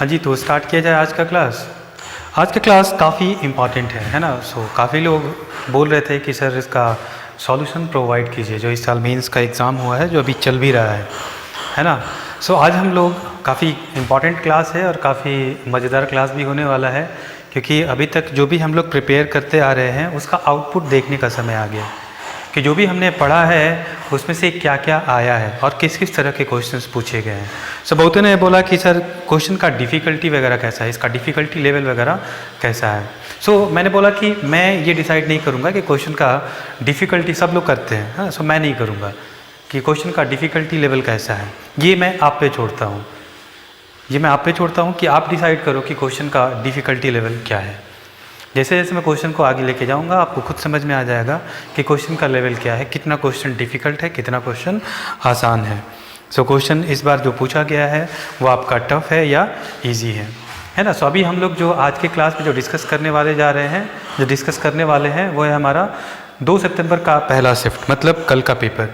हाँ जी, तो स्टार्ट किया जाए आज का क्लास। आज का क्लास काफ़ी इम्पॉर्टेंट है ना। काफ़ी लोग बोल रहे थे कि सर इसका सॉल्यूशन प्रोवाइड कीजिए, जो इस साल मेंस का एग्ज़ाम हुआ है, जो अभी चल भी रहा है ना। आज हम लोग काफ़ी इम्पॉर्टेंट क्लास है और काफ़ी मज़ेदार क्लास भी होने वाला है, क्योंकि अभी तक जो भी हम लोग प्रिपेयर करते आ रहे हैं उसका आउटपुट देखने का समय आ गया कि जो भी हमने पढ़ा है उसमें से क्या क्या आया है और किस किस तरह के क्वेश्चंस पूछे गए हैं। बहुतों ने बोला कि सर क्वेश्चन का डिफ़िकल्टी वगैरह कैसा है, इसका डिफ़िकल्टी लेवल वगैरह कैसा है। मैंने बोला कि मैं ये डिसाइड नहीं करूँगा कि क्वेश्चन का डिफ़िकल्टी सब लोग करते हैं, हाँ। मैं नहीं करूँगा कि क्वेश्चन का डिफ़िकल्टी लेवल कैसा है, ये मैं आप पे छोड़ता हूँ। कि आप डिसाइड करो कि क्वेश्चन का डिफ़िकल्टी लेवल क्या है। जैसे जैसे मैं क्वेश्चन को आगे लेके जाऊंगा आपको खुद समझ में आ जाएगा कि क्वेश्चन का लेवल क्या है, कितना क्वेश्चन डिफ़िकल्ट है, कितना क्वेश्चन आसान है। क्वेश्चन इस बार जो पूछा गया है वो आपका टफ है या इजी है ना। अभी हम लोग जो आज के क्लास में जो डिस्कस करने वाले हैं वो है हमारा 2 सितंबर का पहला शिफ्ट, मतलब कल का पेपर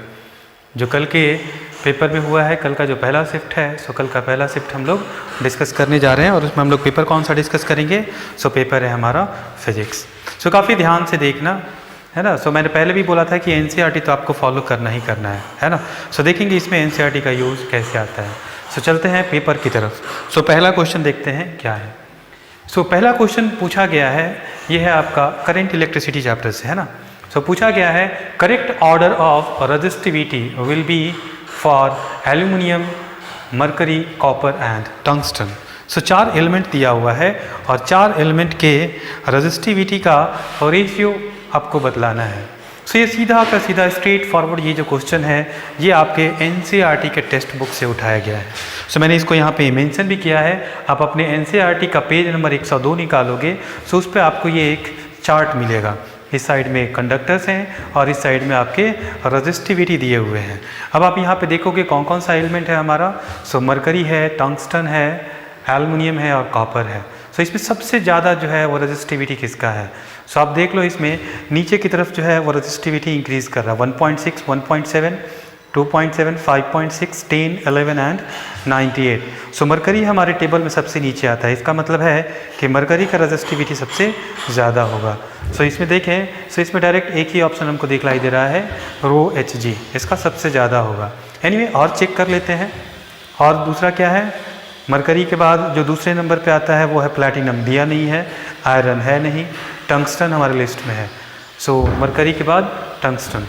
जो कल के पेपर में हुआ है। कल का जो पहला शिफ्ट है, कल का पहला शिफ्ट हम लोग डिस्कस करने जा रहे हैं और उसमें हम लोग पेपर कौन सा डिस्कस करेंगे। पेपर है हमारा फिजिक्स। काफ़ी ध्यान से देखना है ना। मैंने पहले भी बोला था कि एनसीईआरटी तो आपको फॉलो करना ही करना है ना। देखेंगे इसमें एनसीईआरटी का यूज़ कैसे आता है। चलते हैं पेपर की तरफ। पहला क्वेश्चन देखते हैं क्या है। पहला क्वेश्चन पूछा गया है, ये है आपका करंट इलेक्ट्रिसिटी चैप्टर से, है ना। पूछा गया है correct order of resistivity will be for aluminium, mercury, copper and tungsten. 4 element दिया हुआ है और 4 एलिमेंट के रजिस्टिविटी का रेशियो आपको बतलाना है। ये सीधा का सीधा स्ट्रेट फॉरवर्ड ये जो क्वेश्चन है ये आपके एनसीईआरटी के टेक्स्ट बुक से उठाया गया है। मैंने इसको यहाँ पे मेंशन भी किया है। आप अपने एनसीईआरटी का पेज नंबर 102 निकालोगे, उस पर आपको ये एक चार्ट मिलेगा। इस साइड में कंडक्टर्स हैं और इस साइड में आपके रजिस्टिविटी दिए हुए हैं। अब आप यहाँ पे देखोगे कौन कौन सा एलिमेंट है हमारा। मरकरी है, टंगस्टन है, एल्युमिनियम है और कॉपर है। इसमें सबसे ज़्यादा जो है वो रजिस्टिविटी किसका है। आप देख लो, इसमें नीचे की तरफ जो है वो रजिस्टिविटी इंक्रीज़ कर रहा है 1.6, 1.7, 2.7, 5.6, 10, 11 एंड 98। मरकरी हमारे टेबल में सबसे नीचे आता है। इसका मतलब है कि मरकरी का रजिस्टिविटी सबसे ज़्यादा होगा। इसमें देखें, इसमें डायरेक्ट एक ही ऑप्शन हमको दिखलाई दे रहा है, रो Hg, इसका सबसे ज़्यादा होगा। एनीवे और चेक कर लेते हैं। और दूसरा क्या है, मरकरी के बाद जो दूसरे नंबर पे आता है वो है प्लैटिनम, दिया नहीं है, आयरन है नहीं, टंगस्टन हमारे लिस्ट में है। मरकरी के बाद टंगस्टन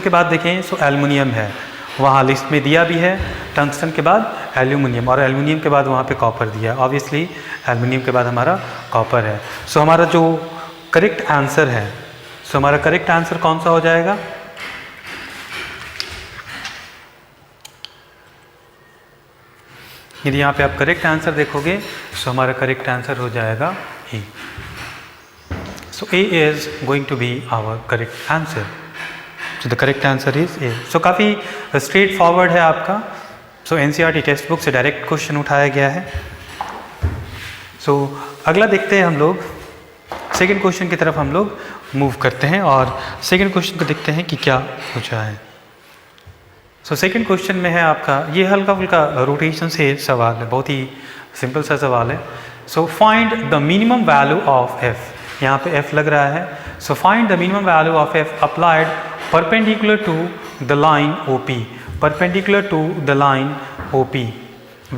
के बाद देखें एल्युमिनियम है, वहाँ लिस्ट में दिया भी है। टंगस्टन के बाद एल्युमिनियम और एल्युमिनियम के बाद वहाँ पे कॉपर दिया। ऑब्वियसली एल्युमिनियम के बाद हमारा कॉपर है। हमारा जो करेक्ट आंसर है, हमारा करेक्ट आंसर कौन सा हो जाएगा। यदि यहाँ पे आप करेक्ट आंसर देखोगे हमारा करेक्ट आंसर हो जाएगा E। A is going to be our correct answer. The correct answer is a. काफ़ी स्ट्रेट फॉरवर्ड है आपका। एनसीईआरटी टेक्स्ट बुक से डायरेक्ट क्वेश्चन उठाया गया है। अगला देखते हैं हम लोग, सेकंड क्वेश्चन की तरफ हम लोग मूव करते हैं और सेकंड क्वेश्चन को देखते हैं कि क्या पूछा है। सेकंड क्वेश्चन में है आपका, ये हल्का फुल्का रोटेशन से सवाल है, बहुत ही सिंपल सा सवाल है। Find the minimum value of F, यहाँ पे एफ लग रहा है। Find the minimum value of F applied perpendicular to the line OP,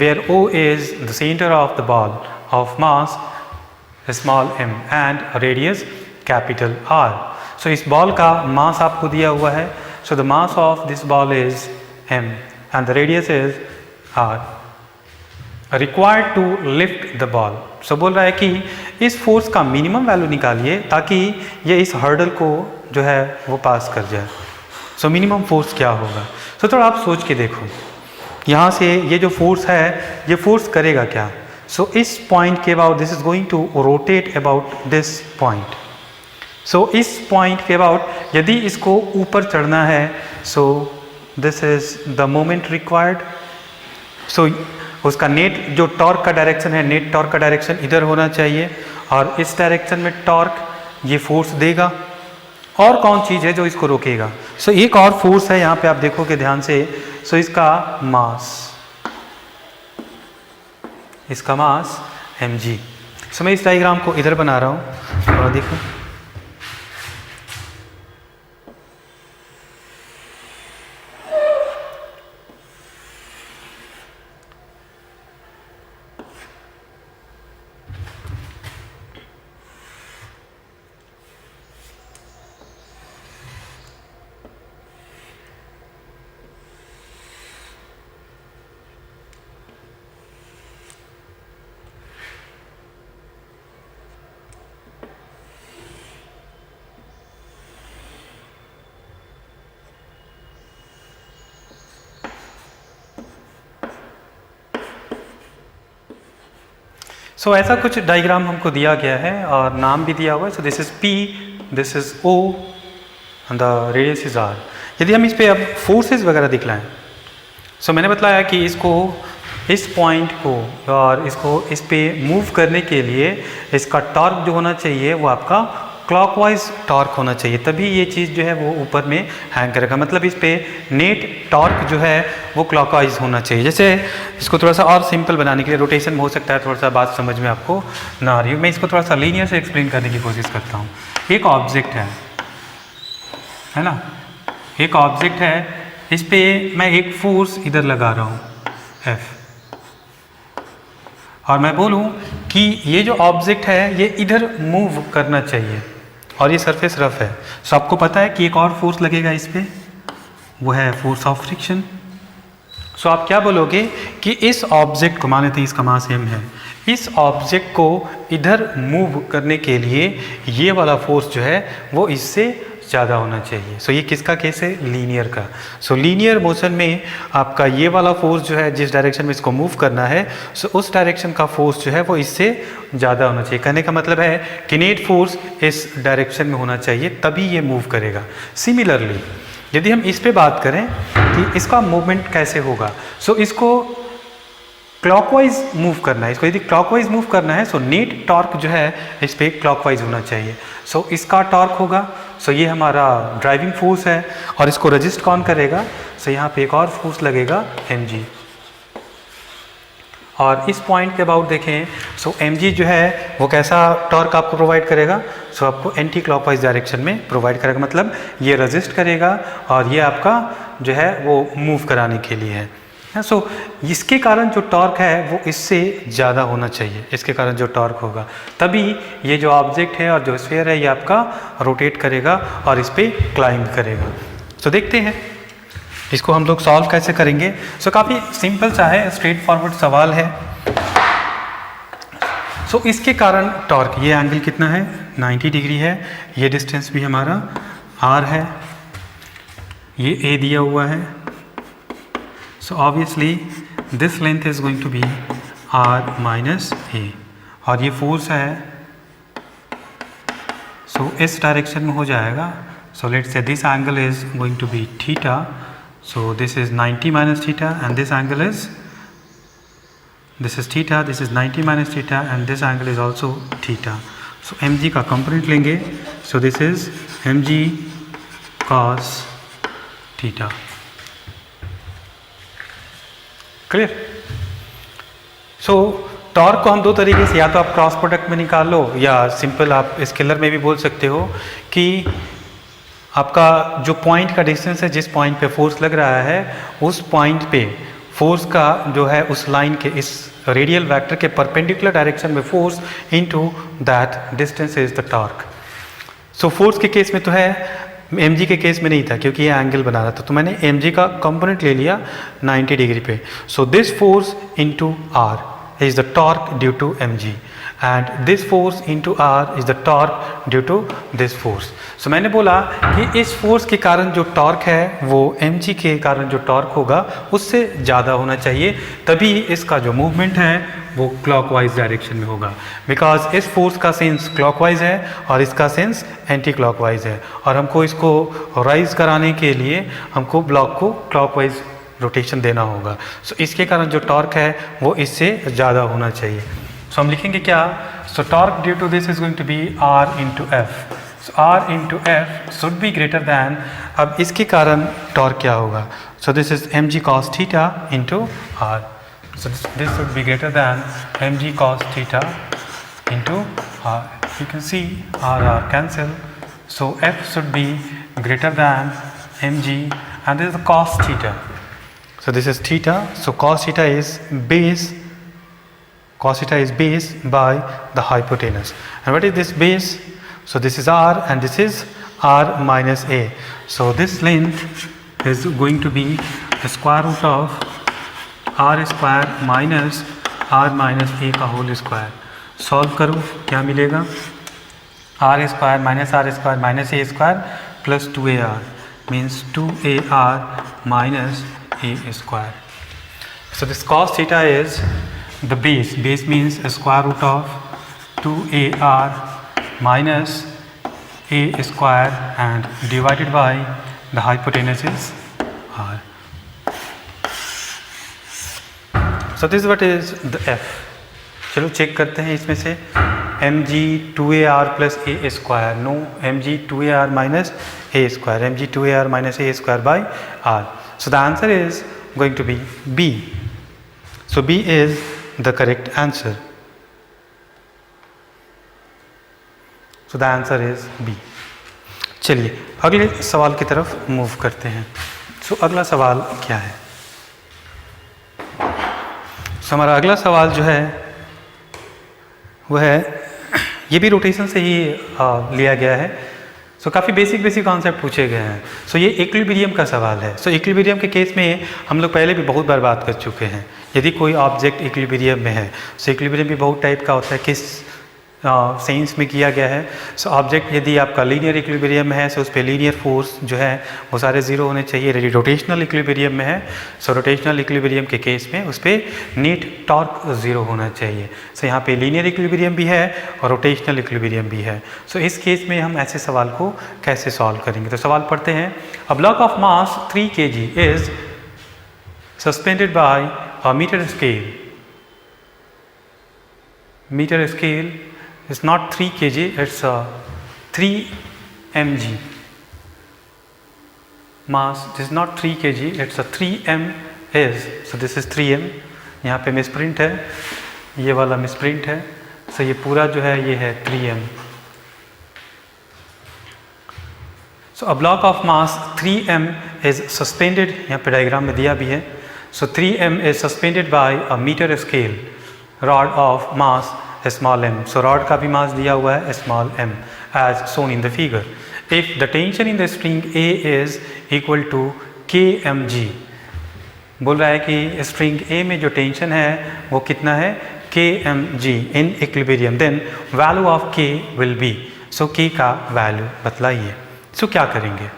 where O is the center of the ball of mass small m and radius capital R. इस ball का मास आपको दिया हुआ है। the mass of this ball is m and the radius is R. required to lift the ball. बोल रहा है कि इस फोर्स का मिनिमम वैल्यू निकालिए ताकि ये इस हर्डल को जो है वो पास कर जाए। मिनिमम फोर्स क्या होगा। थोड़ा आप सोच के देखो, यहाँ से ये जो फोर्स है ये फोर्स करेगा क्या। इस पॉइंट के about this is going to rotate about this point. इस पॉइंट के अबाउट यदि इसको ऊपर चढ़ना है, this is the moment required. उसका नेट जो टॉर्क का डायरेक्शन है, नेट टॉर्क का डायरेक्शन इधर होना चाहिए और इस डायरेक्शन में टॉर्क ये फोर्स देगा। और कौन चीज़ है जो इसको रोकेगा। एक और फोर्स है यहाँ पे आप देखोगे ध्यान से, इसका मास। इसका मास mg। सो मैं इस डायग्राम को इधर बना रहा हूँ और देखो सो ऐसा कुछ डायग्राम हमको दिया गया है और नाम भी दिया हुआ है। So this is P, this is O and the radius is R। यदि हम इस पे अब फोर्सेस वगैरह दिखलाएं, सो मैंने बताया कि इसको इस पॉइंट को और इसको इस पे मूव करने के लिए इसका टॉर्क जो होना चाहिए वो आपका क्लॉकवाइज टॉर्क होना चाहिए, तभी ये चीज़ जो है वो ऊपर में हैंग करेगा। मतलब इस पे नेट टॉर्क जो है वो क्लॉकवाइज होना चाहिए। जैसे इसको थोड़ा सा और सिंपल बनाने के लिए रोटेशन में हो सकता है थोड़ा सा बात समझ में आपको ना आ रही हो, मैं इसको थोड़ा सा लीनियर से एक्सप्लेन करने की कोशिश करता हूँ। एक ऑब्जेक्ट है ना, एक ऑब्जेक्ट है, इस पे मैं एक फोर्स इधर लगा रहा हूँ F, और मैं बोलूँ कि ये जो ऑब्जेक्ट है ये इधर मूव करना चाहिए और ये सरफेस रफ है। सो आपको पता है कि एक और फोर्स लगेगा इस पे, वो है फोर्स ऑफ फ्रिक्शन। सो आप क्या बोलोगे कि इस ऑब्जेक्ट को, मान लेते हैं इसका मास m है, इस ऑब्जेक्ट को इधर मूव करने के लिए ये वाला फोर्स जो है वो इससे ज़्यादा होना चाहिए। सो ये किसका केस है? लीनियर का। सो लीनियर मोशन में आपका ये वाला फोर्स जो है जिस डायरेक्शन में इसको मूव करना है, सो उस डायरेक्शन का फोर्स जो है वो इससे ज़्यादा होना चाहिए। कहने का मतलब है कि नेट फोर्स इस डायरेक्शन में होना चाहिए तभी ये मूव करेगा। सिमिलरली यदि हम इस पे बात करें कि इसका मूवमेंट कैसे होगा, सो इसको क्लॉकवाइज मूव करना है, इसको यदि क्लॉकवाइज मूव करना है सो नेट टॉर्क जो है इस पे क्लॉकवाइज होना चाहिए। सो इसका टॉर्क होगा, सो ये हमारा ड्राइविंग फोर्स है और इसको रजिस्ट कौन करेगा? सो यहाँ पे एक और फोर्स लगेगा mg। और इस पॉइंट के अबाउट देखें, सो mg जो है वो कैसा टॉर्क आपको प्रोवाइड करेगा? सो आपको एंटी क्लॉकवाइज डायरेक्शन में प्रोवाइड करेगा, मतलब ये रजिस्ट करेगा और ये आपका जो है वो मूव कराने के लिए है। सो इसके कारण जो टॉर्क है वो इससे ज़्यादा होना चाहिए, इसके कारण जो टॉर्क होगा तभी ये जो ऑब्जेक्ट है और जो स्फीयर है ये आपका रोटेट करेगा और इस पे क्लाइंब करेगा। सो देखते हैं इसको हम लोग सॉल्व कैसे करेंगे। सो काफ़ी सिंपल सा है, स्ट्रेट फॉरवर्ड सवाल है। सो इसके कारण टॉर्क, ये एंगल कितना है? 90 डिग्री है, ये डिस्टेंस भी हमारा r है, ये a दिया हुआ है। So obviously this length is going to be r minus a, और ये फोर्स है so इस डायरेक्शन में हो जाएगा। So let's say this angle is going to be theta, so this is 90 minus theta and this angle is, this is theta, this is 90 minus theta and this angle is also theta. So mg का component लेंगे, so this is mg cos theta। Clear? So torque को हम दो तरीके से, या तो आप क्रॉस प्रोडक्ट में निकाल लो या सिंपल आप स्केलर में भी बोल सकते हो कि आपका जो पॉइंट का डिस्टेंस है, जिस पॉइंट पे फोर्स लग रहा है उस पॉइंट पे फोर्स का जो है उस लाइन के इस रेडियल वेक्टर के परपेंडिकुलर डायरेक्शन में force into that distance is the torque. So force के केस में तो है, mg के केस में नहीं था क्योंकि ये एंगल बना रहा था, तो मैंने mg का कंपोनेंट ले लिया 90 डिग्री पे। So this force into r is the torque due to mg and this force into r is the torque due to this force. So मैंने बोला कि इस फोर्स के कारण जो टॉर्क है वो mg के कारण जो टॉर्क होगा उससे ज़्यादा होना चाहिए, तभी इसका जो मूवमेंट है वो क्लॉकवाइज डायरेक्शन में होगा। बिकॉज इस फोर्स का सेंस क्लॉकवाइज है और इसका सेंस एंटी क्लॉकवाइज है, और हमको इसको राइज कराने के लिए हमको ब्लॉक को क्लॉकवाइज रोटेशन देना होगा। सो इसके कारण जो टॉर्क है वो इससे ज़्यादा होना चाहिए। सो हम लिखेंगे क्या? So torque due to this is going to be r into F. So r into F should be greater than, अब इसके कारण टॉर्क क्या होगा? So this is mg cos theta into r। So this should be greater than mg cos theta into r. You can see r cancel. So f should be greater than mg, and this is the cos theta. So this is theta. So cos theta is base. Cos theta is base by the hypotenuse. And what is this base? So this is r, and this is r minus a. So this length is going to be the square root of r square minus r minus a का whole square. Solve करो, क्या मिलेगा? r square minus a square plus 2ar means 2ar minus a square. So this cos theta is the base. Base means a square root of 2ar minus a square and divided by the hypotenuse is r. So this is what is the f. चलो check करते हैं इसमें से mg 2ar plus a square. No, mg 2ar minus a square. mg 2ar minus a square by r. So the answer is going to be B. So B is the correct answer. So the answer is B. चलिए अगले सवाल की तरफ move करते हैं. So अगला सवाल क्या है? So हमारा अगला सवाल जो है वह है, ये भी रोटेशन से ही लिया गया है. सो काफ़ी बेसिक कॉन्सेप्ट पूछे गए हैं. सो ये इक्विलिब्रियम का सवाल है. सो इक्विलिब्रियम के केस में हम लोग पहले भी बहुत बार बात कर चुके हैं. यदि कोई ऑब्जेक्ट इक्विलिब्रियम में है, सो इक्विलिब्रियम भी बहुत टाइप का होता है. किस सेंस में किया गया है? सो ऑब्जेक्ट यदि आपका लीनियर इक्विलिब्रियम में है, सो उस पर लीनियर फोर्स जो है वो सारे ज़ीरो होने चाहिए. यदि रोटेशनल इक्विलिब्रियम में है, सो रोटेशनल इक्विलिब्रियम के केस में उस पर नेट टॉर्क ज़ीरो होना चाहिए. सो यहाँ पे लीनियर इक्विलिब्रियम भी है और रोटेशनल इक्विलिब्रियम भी है. सो इस केस में हम ऐसे सवाल को कैसे सॉल्व करेंगे? तो सवाल पढ़ते हैं. A block of mass 3 kg is suspended by a metre scale. Metre scale is not 3 kg, it's 3 mg. Mass is not 3 kg, it's a 3m is. So this is 3m. यहाँ पे misprint है, ये वाला misprint है. So ये पूरा जो है ये है 3m. So a block of mass 3m is suspended. यहाँ पे डायग्राम में दिया भी है. So 3m is suspended by a meter scale rod of mass small m. So rod का भी मास दिया हुआ है small m as shown in the figure. If the tension in the string A is equal to kmg, बोल रहा है कि string A में जो टेंशन है वो कितना है? kmg in equilibrium, then value of k will be. So k का वैल्यू बतलाइए. So क्या करेंगे?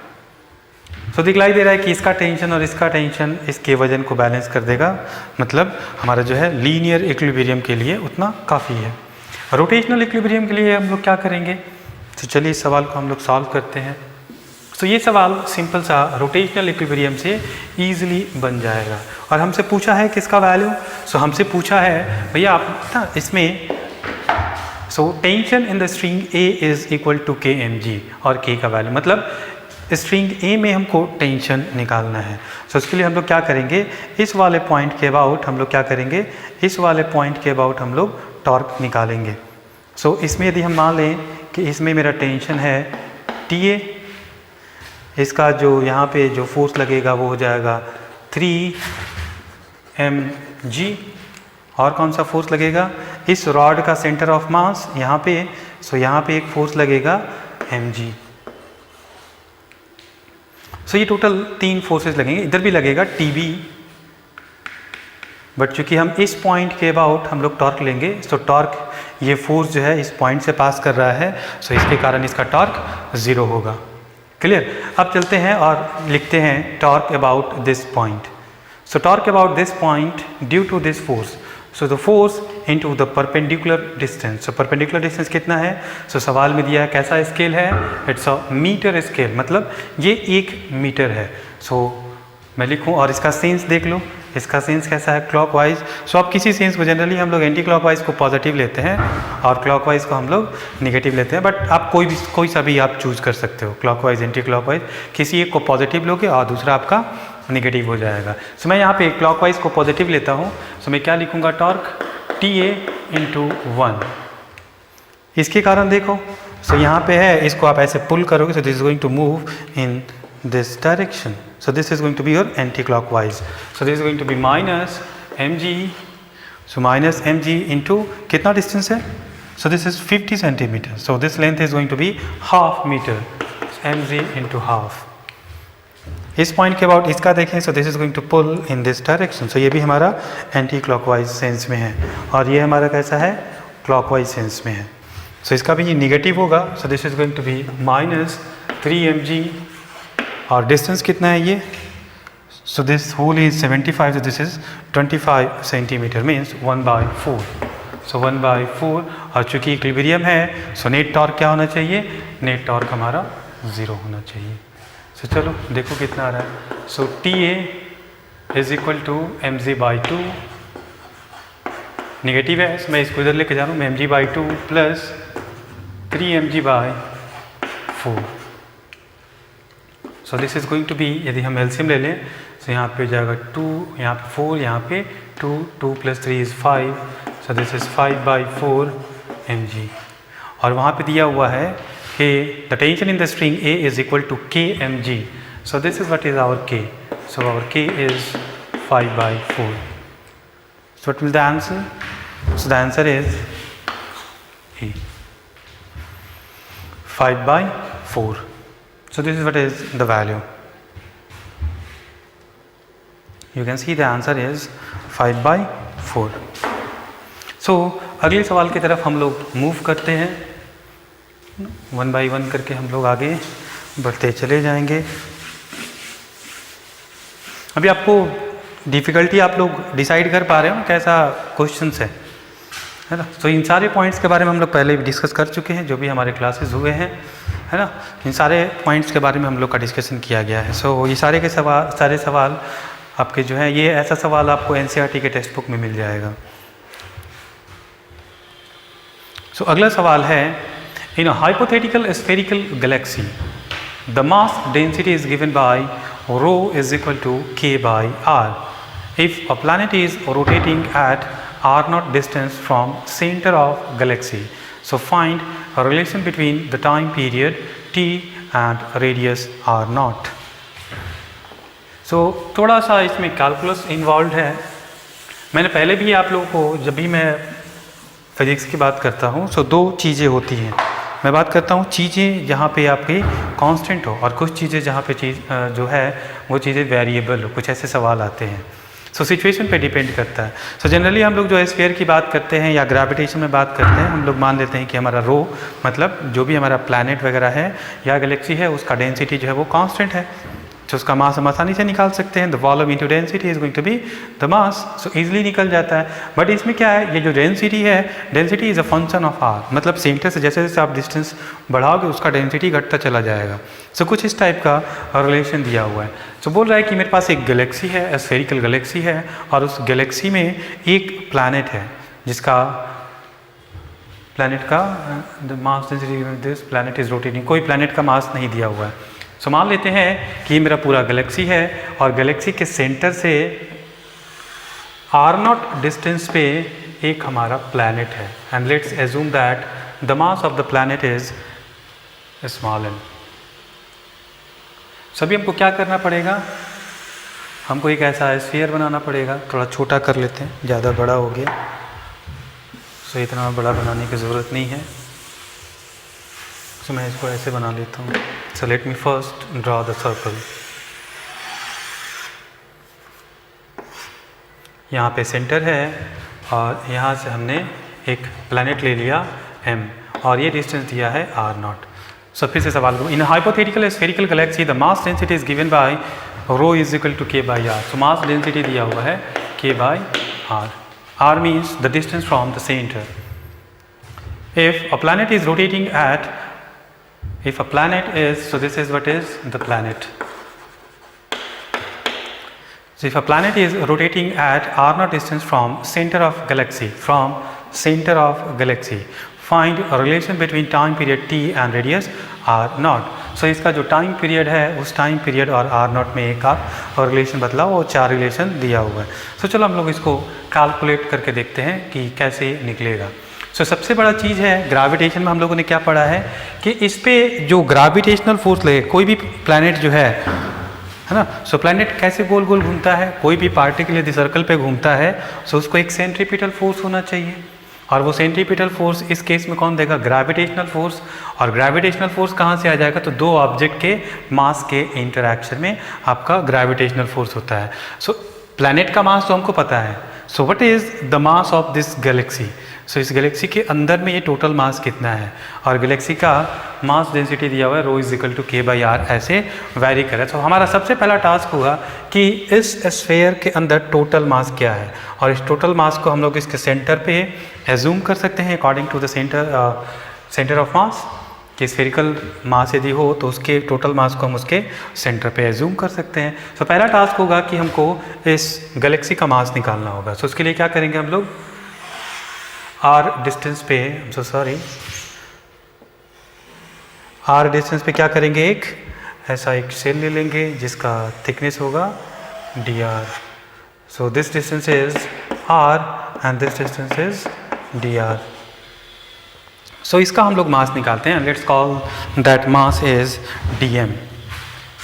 तो दिखलाई दे रहा है कि इसका टेंशन और इसका टेंशन इसके वजन को बैलेंस कर देगा. मतलब हमारा जो है लीनियर इक्विलिब्रियम के लिए उतना काफ़ी है. रोटेशनल इक्विलिब्रियम के लिए हम लोग क्या करेंगे? तो चलिए इस सवाल को हम लोग सॉल्व करते हैं. तो ये सवाल सिंपल सा रोटेशनल इक्विलिब्रियम से ईजिली बन जाएगा. और हमसे पूछा है किसका वैल्यू? सो हमसे पूछा है भैया आप ना इसमें so tension in the string A is equal to k m g, और के का वैल्यू मतलब स्ट्रिंग ए में हमको टेंशन निकालना है. सो उसके लिए हम लोग क्या करेंगे? इस वाले पॉइंट के अबाउट हम लोग क्या करेंगे? इस वाले पॉइंट के अबाउट हम लोग टॉर्क निकालेंगे. सो इसमें यदि हम मान लें कि इसमें मेरा टेंशन है टी ए, इसका जो यहाँ पे जो फोर्स लगेगा वो हो जाएगा 3mg. और कौन सा फोर्स लगेगा? इस रॉड का सेंटर ऑफ मास यहाँ पे. सो यहाँ पे एक फोर्स लगेगा mg. सो ये टोटल 3 फोर्सेस लगेंगे. इधर भी लगेगा TB, बट चूंकि हम इस पॉइंट के अबाउट हम लोग टॉर्क लेंगे, सो टॉर्क ये फोर्स जो है इस पॉइंट से पास कर रहा है, सो इसके कारण इसका टॉर्क 0 होगा. क्लियर? अब चलते हैं और लिखते हैं torque about this point. So torque about this point due to this force. So the force into the perpendicular distance. So perpendicular distance कितना है? सो सवाल में दिया है कैसा स्केल है? इट्स अ मीटर स्केल, मतलब ये 1 मीटर है. सो मैं लिखूं और इसका सेंस देख लो. इसका सेंस कैसा है? क्लॉकवाइज. सो अब किसी सेंस को जनरली हम लोग एंटी क्लॉकवाइज को पॉजिटिव लेते हैं और क्लॉकवाइज को हम लोग निगेटिव लेते हैं. बट आप कोई सा भी आप चूज कर सकते हो, क्लॉकवाइज एंटी क्लॉकवाइज. किसी एक को पॉजिटिव लोगे और दूसरा आपका नेगेटिव हो जाएगा। सो मैं यहाँ पे क्लॉकवाइज को पॉजिटिव लेता हूँ, सो मैं क्या लिखूँगा, टॉर्क TA × 1। इसके कारण देखो, सो यहाँ पे है, इसको आप ऐसे पुल करोगे, so this is going to move in this direction, so this is going to be your anticlockwise, so this is going to be minus mg, so minus mg into कितना distance है, so this is 50 centimetre, so this length is going to be ½ metre, mg into ½। इस point के about इसका देखें, so this is going to pull in this direction, सो ये भी हमारा anti clockwise sense में है, और ये हमारा कैसा है, क्लॉकवाइज सेंस में है। सो इसका भी ये निगेटिव होगा, so this is going to be minus 3mg, और डिस्टेंस कितना है ये, so this whole is 75, so this is 25 centimetre, means 1/4, so 1/4। और चूंकि इक्विलिब्रियम है, सो नेट टॉर्क क्या होना चाहिए, नेट टॉर्क हमारा 0 होना चाहिए। सो चलो देखो कितना आ रहा है, so TA is equal to mg/2, negative है, मैं इसको इधर लेके जा रहा हूँ, mg/2 plus 3mg/4, so this is going to be, यदि हम एलसीएम ले लें, सो यहाँ पे हो जाएगा 2, यहाँ पे 4, यहाँ पे 2, 2 + 3 = 5, सो दिस इज 5/4 mg। और वहाँ पे दिया हुआ है कि the tension in the string A is equal to kmg, so this is what is our k, so our k is 5/4। So what will the answer? So the answer is A, 5/4. So this is what is the value. You can see the answer is 5/4. So अगले सवाल की तरफ हम लोग move करते हैं, 1 by 1 करके हम लोग आगे बढ़ते चले जाएंगे। अभी आपको डिफ़िकल्टी आप लोग डिसाइड कर पा रहे हो कैसा क्वेश्चन है ना। तो इन सारे पॉइंट्स के बारे में हम लोग पहले भी डिस्कस कर चुके हैं, जो भी हमारे क्लासेस हुए हैं, है ना। इन सारे पॉइंट्स के बारे में हम लोग का डिस्कशन किया गया है। सो ये सारे सवाल आपके जो है, ये ऐसा सवाल आपको NCERT के टेक्स्ट बुक में मिल जाएगा। सो अगला सवाल है, in a hypothetical spherical galaxy the mass density is given by rho is equal to k/r. If a planet is rotating at r0 distance from center of galaxy, so find a relation between the time period t and radius r0. So थोड़ा सा इसमें calculus involve है। मैंने पहले भी आप लोगों को, जब भी मैं फिजिक्स की बात करता हूँ, सो दो चीज़ें होती हैं। मैं बात करता हूँ चीज़ें जहाँ पे आपकी कांस्टेंट हो, और कुछ चीज़ें जहाँ पे चीज़ जो है वो चीज़ें वेरिएबल हो, कुछ ऐसे सवाल आते हैं। सो सिचुएशन पे डिपेंड करता है। सो जनरली हम लोग जो स्फीयर की बात करते हैं या ग्रेविटेशन में बात करते हैं, हम लोग मान लेते हैं कि हमारा रो, मतलब जो भी हमारा प्लैनेट वगैरह है या गैलेक्सी है, उसका डेंसिटी जो है वो कांस्टेंट है, तो उसका मास हम आसानी से निकाल सकते हैं। The volume into density is going to be the mass, so easily निकल जाता है। बट इसमें क्या है, ये जो डेंसिटी है, density is a function of r, मतलब सेंटर से जैसे जैसे आप डिस्टेंस बढ़ाओगे उसका डेंसिटी घटता चला जाएगा। सो कुछ इस टाइप का रिलेशन दिया हुआ है। सो बोल रहा है कि मेरे पास एक गैलेक्सी है, स्फेरिकल गैलेक्सी है, और उस गैलेक्सी में एक प्लैनेट है जिसका प्लैनेट का the mass density this planet is rotating, कोई प्लैनेट का मास नहीं दिया हुआ है। सो मान लेते हैं कि मेरा पूरा गैलेक्सी है, और गैलेक्सी के सेंटर से r0 डिस्टेंस पे एक हमारा प्लैनेट है, and let's assume that the mass of the planet is small m। सभी हमको क्या करना पड़ेगा, हमको एक ऐसा स्फीयर बनाना पड़ेगा। थोड़ा छोटा कर लेते हैं, ज़्यादा बड़ा हो गया, सो इतना बड़ा बनाने की ज़रूरत नहीं है। सो मैं इसको ऐसे बना लेता हूँ। So let me first draw the circle. यहाँ पे सेंटर है, और यहाँ से हमने एक प्लैनेट ले लिया m, और ये डिस्टेंस दिया है r0। सो फिर से सवाल को, in hypothetical spherical galaxy the mass density is given by rho is equal to k/r। So mass density दिया हुआ है k/r। r means the distance from the centre. If a planet is rotating at, if a planet is, so this is what is the planet. So if a planet is rotating at r0 distance from center of galaxy, find a relation between time period t and radius r0. सो इसका जो time period है उस time period और are not में एक आप और relation बदला वो 4 रिलेशन दिया हुआ है। सो चलो हम लोग इसको कैलकुलेट करके देखते हैं कि कैसे निकलेगा। सो सबसे बड़ा चीज़ है ग्रेविटेशन में हम लोगों ने क्या पढ़ा है कि इस पे जो ग्रेविटेशनल फोर्स लगे, कोई भी प्लैनेट जो है ना, सो प्लैनेट कैसे गोल गोल घूमता है, कोई भी पार्टिकल यदि सर्कल पे घूमता है सो उसको एक सेंट्रीपिटल फोर्स होना चाहिए, और वो सेंट्रीपिटल फोर्स इस केस में कौन देगा, ग्रेविटेशनल फोर्स। और ग्रेविटेशनल फोर्स कहाँ से आ जाएगा, तो दो ऑब्जेक्ट के मास के इंटरैक्शन में आपका ग्रेविटेशनल फोर्स होता है। सो प्लैनेट का मास तो हमको पता है, so what is the mass of this galaxy. So इस गैलेक्सी के अंदर में ये टोटल मास कितना है, और गैलेक्सी का मास डेंसिटी दिया हुआ है ρ = k/r, ऐसे वैरी करे। सो हमारा सबसे पहला टास्क होगा कि इस स्फेयर के अंदर टोटल मास क्या है, और इस टोटल मास को हम लोग इसके सेंटर पे एज्यूम कर सकते हैं according to the centre of mass, कि स्फेरिकल मास यदि हो तो उसके टोटल मास को हम उसके सेंटर पे एज्यूम कर सकते हैं। सो पहला टास्क होगा कि हमको इस गैलेक्सी का मास निकालना होगा। सो उसके लिए क्या करेंगे हम लोग, आर डिस्टेंस पे आर डिस्टेंस पे क्या करेंगे, एक ऐसा एक शेल ले लेंगे जिसका थिकनेस होगा dr। So this distance is r and this distance is dr। So इसका हम लोग मास निकालते हैं। Let's call that mass is dm।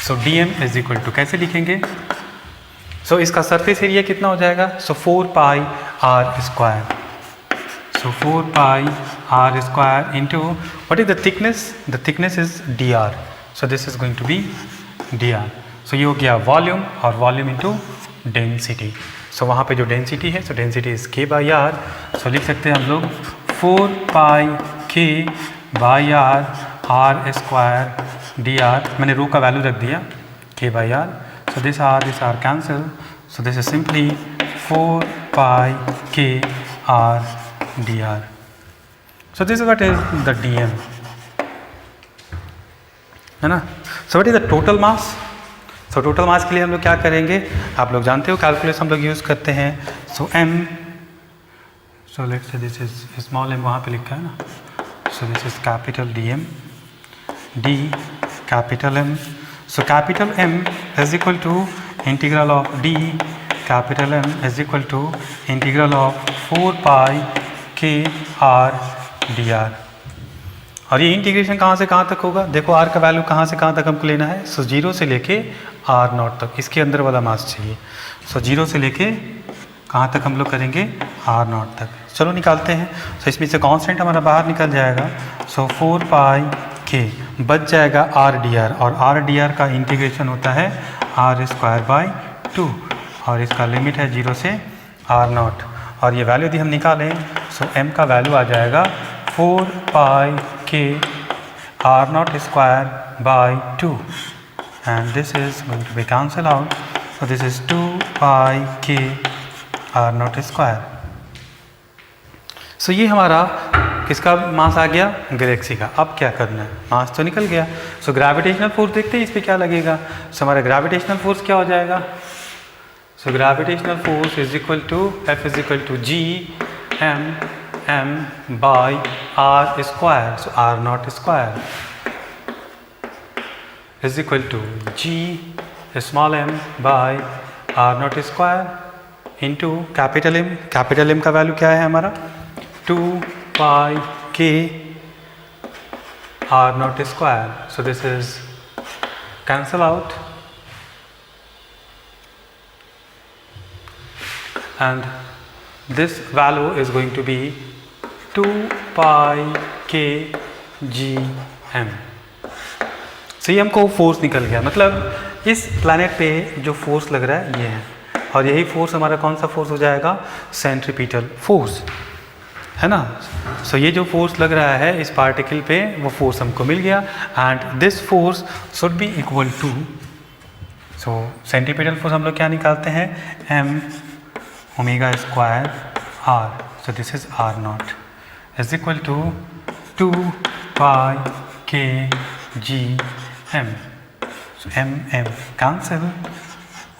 So dm is equal to कैसे लिखेंगे, सो इसका सरफेस एरिया कितना हो जाएगा, सो 4πr²। So 4πr² into what is the thickness? The thickness is dr. So this is going to be dr. So ये हो गया volume, और वॉल्यूम इंटू डेंसिटी। सो वहाँ पे जो डेंसिटी है, सो डेंसिटी इज k/r। सो लिख सकते हैं हम लोग 4πk/r² dr। मैंने रो का वैल्यू रख दिया k/r। So this r cancel. So this is simply 4πkr dr। So this is what is the dm, है ना। So what is the total mass? So total mass के लिए हम लोग क्या करेंगे, आप लोग जानते हो कैलकुलस हम लोग यूज़ करते हैं। So m, so let's say this is small m, वहाँ पे लिखा है ना। So this is capital dm, d capital M। So capital M is equal to integral of d capital M is equal to integral of 4πkr dr। और ये integration कहाँ से कहाँ तक होगा, देखो r का वैल्यू कहाँ से कहाँ तक हमको लेना है, सो 0 से लेके r0 तक, इसके अंदर वाला मास चाहिए। सो 0 से लेके कहाँ तक हम लोग करेंगे, r0 तक। चलो निकालते हैं। सो इसमें से कांस्टेंट हमारा बाहर निकल जाएगा। सो 4πk बच जाएगा r dr, और r dr का इंटीग्रेशन होता है r²/2, और इसका लिमिट है 0 से r0। और ये वैल्यू यदि हम निकालें, सो m का वैल्यू आ जाएगा 4πkr02/2, and this is going to be cancel out। so this is 2πkr02। सो ये हमारा किसका मास आ गया, गैलेक्सी का। अब क्या करना है, मास तो निकल गया। सो ग्रेविटेशनल फोर्स देखते हैं इस पर क्या लगेगा। सो हमारा ग्रेविटेशनल फोर्स क्या हो जाएगा, so gravitational force is equal to F is equal to G/r²। So r0² is equal to G/m/r0² into capital M। Capital M का वैल्यू क्या है हमारा, 2πkr02। So this is cancel out, and this value is going to be 2πkgm। So ये हमको force निकल गया, मतलब इस प्लैनेट पे जो फोर्स लग रहा है ये है, और यही फोर्स हमारा कौन सा फोर्स हो जाएगा, सेंट्रीपिटल फोर्स, है ना। सो ये जो फोर्स लग रहा है इस पार्टिकल पे, वो फोर्स हमको मिल गया, and this force should be equal to, so centripetal force हम लोग क्या निकालते हैं, m⍵² r। So this is r0 is equal to 2πkgm। So m cancel,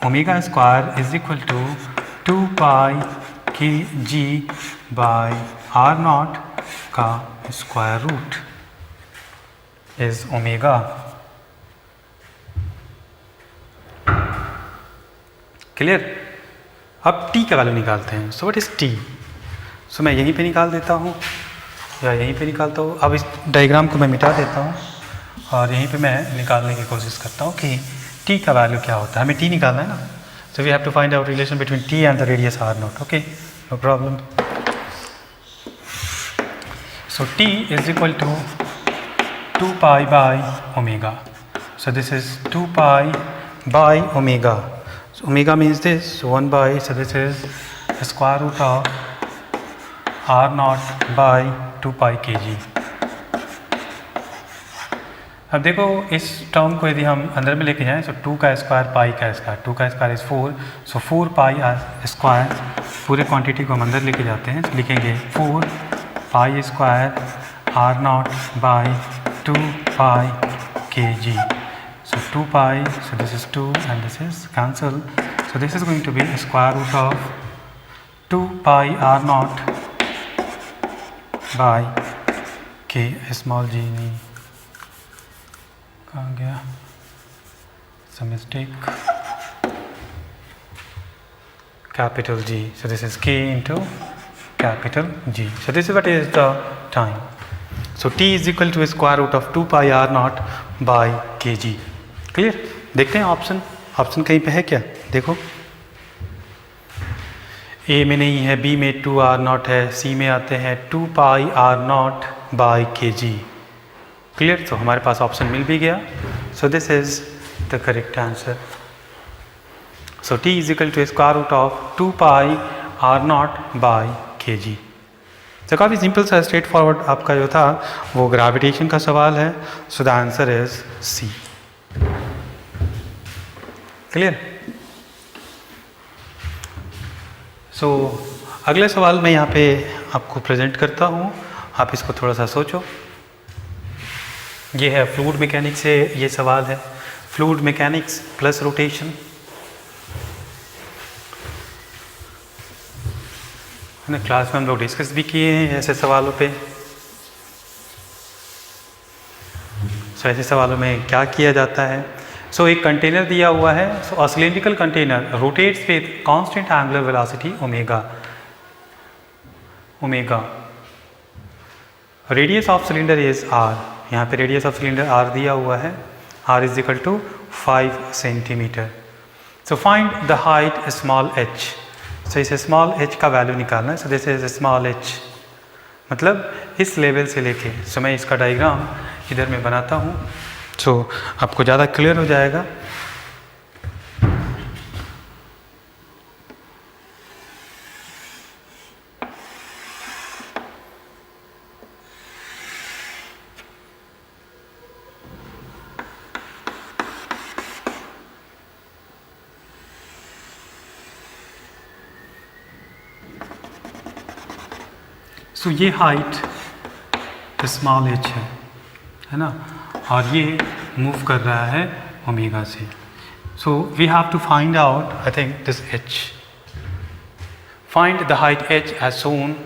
ω² is equal to 2πkg/r0 का स्क्वायर रूट is ω। क्लियर। अब T का value निकालते हैं। So what is T? So मैं यहीं पे निकाल देता हूँ या यहीं पे निकालता हूँ। अब इस डायग्राम को मैं मिटा देता हूँ और यहीं पे मैं निकालने की कोशिश करता हूँ कि टी का वैल्यू क्या होता है। हमें टी निकालना है ना, so we have to find out relation between T and the radius r naught. Okay, no problem. So T is equal to 2 pi by omega. So this is 2 pi by omega. So omega means this 1 by, so this is square root of r naught by 2 pi kg. अब देखो इस term को यदि हम अंदर में लेके जाएं, तो 2 का स्क्वायर पाई का स्क्वायर, 2 का square is 4, so 4 pi square, पूरे क्वांटिटी को हम अंदर लेके जाते हैं, तो लिखेंगे 4 pi square r naught by 2 pi k G. So 2 pi, so this is 2 and this is cancel. So this is going to be square root of 2 pi r naught by k small g. कहाँ गया? Some mistake. Capital G. So this is k into capital G. So this is what is the time. So t is equal to square root of 2 pi r naught by kg. Clear? देखते हैं option, option कहीं पे है क्या? देखो ए में नहीं है, बी में 2 आर नॉट है, सी में आते हैं 2 pi r naught by k ji. Clear? तो हमारे पास ऑप्शन मिल भी गया. So this is the correct answer. So T is equal to square root of 2 pi r naught by k G. तो काफ़ी सिंपल सा स्ट्रेट फॉरवर्ड आपका जो था वो ग्रेविटेशन का सवाल है. So the answer is C. Clear? So अगले सवाल मैं यहाँ पे आपको प्रेजेंट करता हूँ, आप इसको थोड़ा सा सोचो. ये है फ्लूइड मैकेनिक्स से ये सवाल है. फ्लूइड मैकेनिक्स प्लस रोटेशन, है ना. क्लास में हम लोग डिस्कस भी किए हैं ऐसे सवालों पे. सो ऐसे सवालों में क्या किया जाता है? सो एक कंटेनर दिया हुआ है. So a cylindrical container rotates with constant angular velocity omega. Omega radius of cylinder is R. यहाँ पे रेडियस ऑफ सिलेंडर आर दिया हुआ है. R is equal to 5 centimetre. So find the height small H. So इस small H का value निकालना है. So this is small H, मतलब इस लेवल से लेके. सो मैं इसका डायग्राम इधर में बनाता हूँ, सो आपको ज़्यादा क्लियर हो जाएगा. सो ये हाइट स्मॉल एच है ना, और ये मूव कर रहा है ओमेगा से. So we have to find out I think this H. Find the height H as soon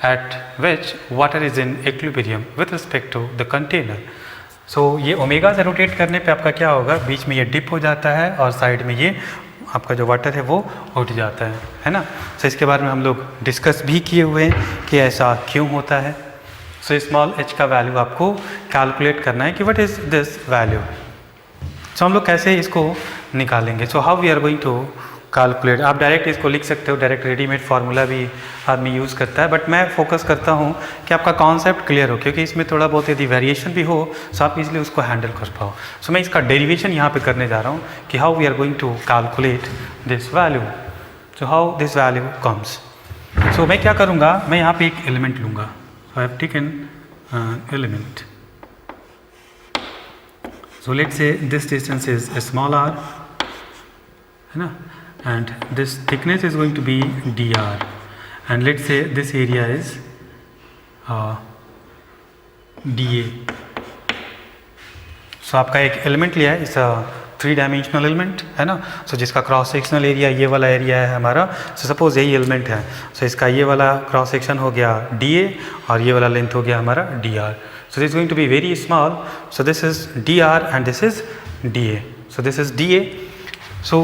at which water is in equilibrium with respect to the container. So ये omega से rotate करने पे आपका क्या होगा, बीच में ये डिप हो जाता है और साइड में ये आपका जो वाटर है वो उठ जाता है ना. सो इसके बारे में हम लोग डिस्कस भी किए हुए हैं कि ऐसा क्यों होता है. सो स्मॉल एच का वैल्यू आपको कैलकुलेट करना है कि what is this value. So हम लोग कैसे इसको निकालेंगे. So how we are going to calculate. आप डायरेक्ट इसको लिख सकते हो, डायरेक्ट रेडीमेड फार्मूला भी आदमी यूज़ करता है, बट मैं फोकस करता हूँ कि आपका कॉन्सेप्ट क्लियर हो, क्योंकि इसमें थोड़ा बहुत यदि वेरिएशन भी हो सो आप इजीली उसको हैंडल कर पाओ. सो मैं इसका डेरिवेशन यहाँ पे करने जा रहा हूँ कि how we are going to calculate this value. So how this value comes. So मैं क्या करूँगा, मैं यहाँ पे एक एलिमेंट लूँगा. So I have taken element. So let's say this distance is a small r, है ना, and this thickness is going to be dr, and let's say this area is dA. So आपका एक element लिया है, इस 3 dimensional element है ना. सो जिसका क्रॉस सेक्शनल एरिया ये वाला एरिया है हमारा. सो सपोज यही एलिमेंट है. सो इसका ये वाला क्रॉस सेक्शन हो गया dA और ये वाला लेंथ हो गया हमारा dr. So this going to be very small. So this is dr and this is dA. So this is dA. So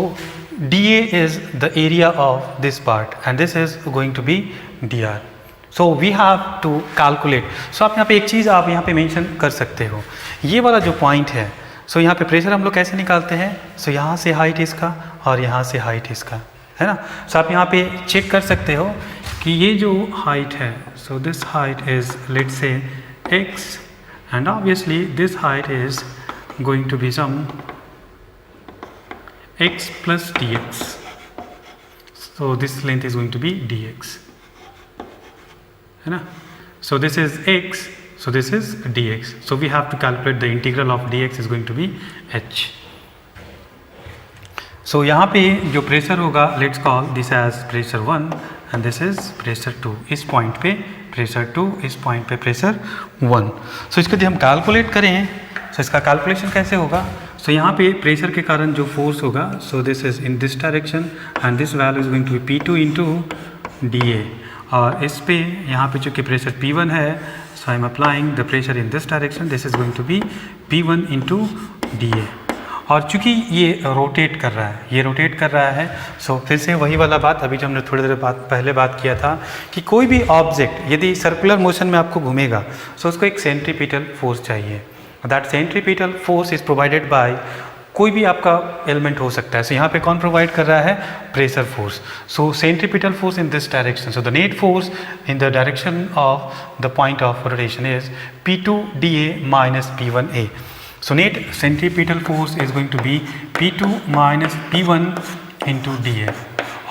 dA is the area of this part and this is going to be dr. So we have to calculate. So आप यहाँ पे एक चीज़ आप यहाँ पे mention कर सकते हो, ये वाला जो पॉइंट है, सो यहाँ पे प्रेशर हम लोग कैसे निकालते हैं, सो यहाँ से हाइट इसका और यहाँ से हाइट इसका, है ना. सो आप यहाँ पे चेक कर सकते हो कि ये जो हाइट है, so this height is let's say x and obviously this height is going to be some x plus dx. So this length is going to be dx, है ना. So this is x, so this is dx. So we have to calculate the integral of dx is going to be h. So यहाँ पे जो pressure होगा, let's call this as pressure 1 and this is pressure 2. इस point पे pressure 2, इस point पे pressure 1. So इसको यदि हम कैलकुलेट करें, so इसका कैलकुलेशन कैसे होगा. So यहाँ पे प्रेशर के कारण जो फोर्स होगा, so this is in this direction and this value is going to be P2 into dA. और इस पे यहाँ पे चूँकि प्रेशर P1 है, so I am applying the pressure in this direction, this is going to be P1 into dA. और चूँकि ये रोटेट कर रहा है, ये रोटेट कर रहा है, सो फिर से वही वाला बात अभी जो हमने थोड़ी देर पहले बात किया था कि कोई भी ऑब्जेक्ट यदि सर्कुलर मोशन में आपको घूमेगा, सो उसको एक सेंट्रीपिटल फोर्स चाहिए. That centripetal force is provided by कोई भी आपका एलिमेंट हो सकता है. सो यहाँ पे कौन प्रोवाइड कर रहा है, pressure force. So centripetal force in this direction, so the net force in the direction of the point of rotation is P2 dA minus P1A. So net centripetal force is going to be P2 minus P1 into dA.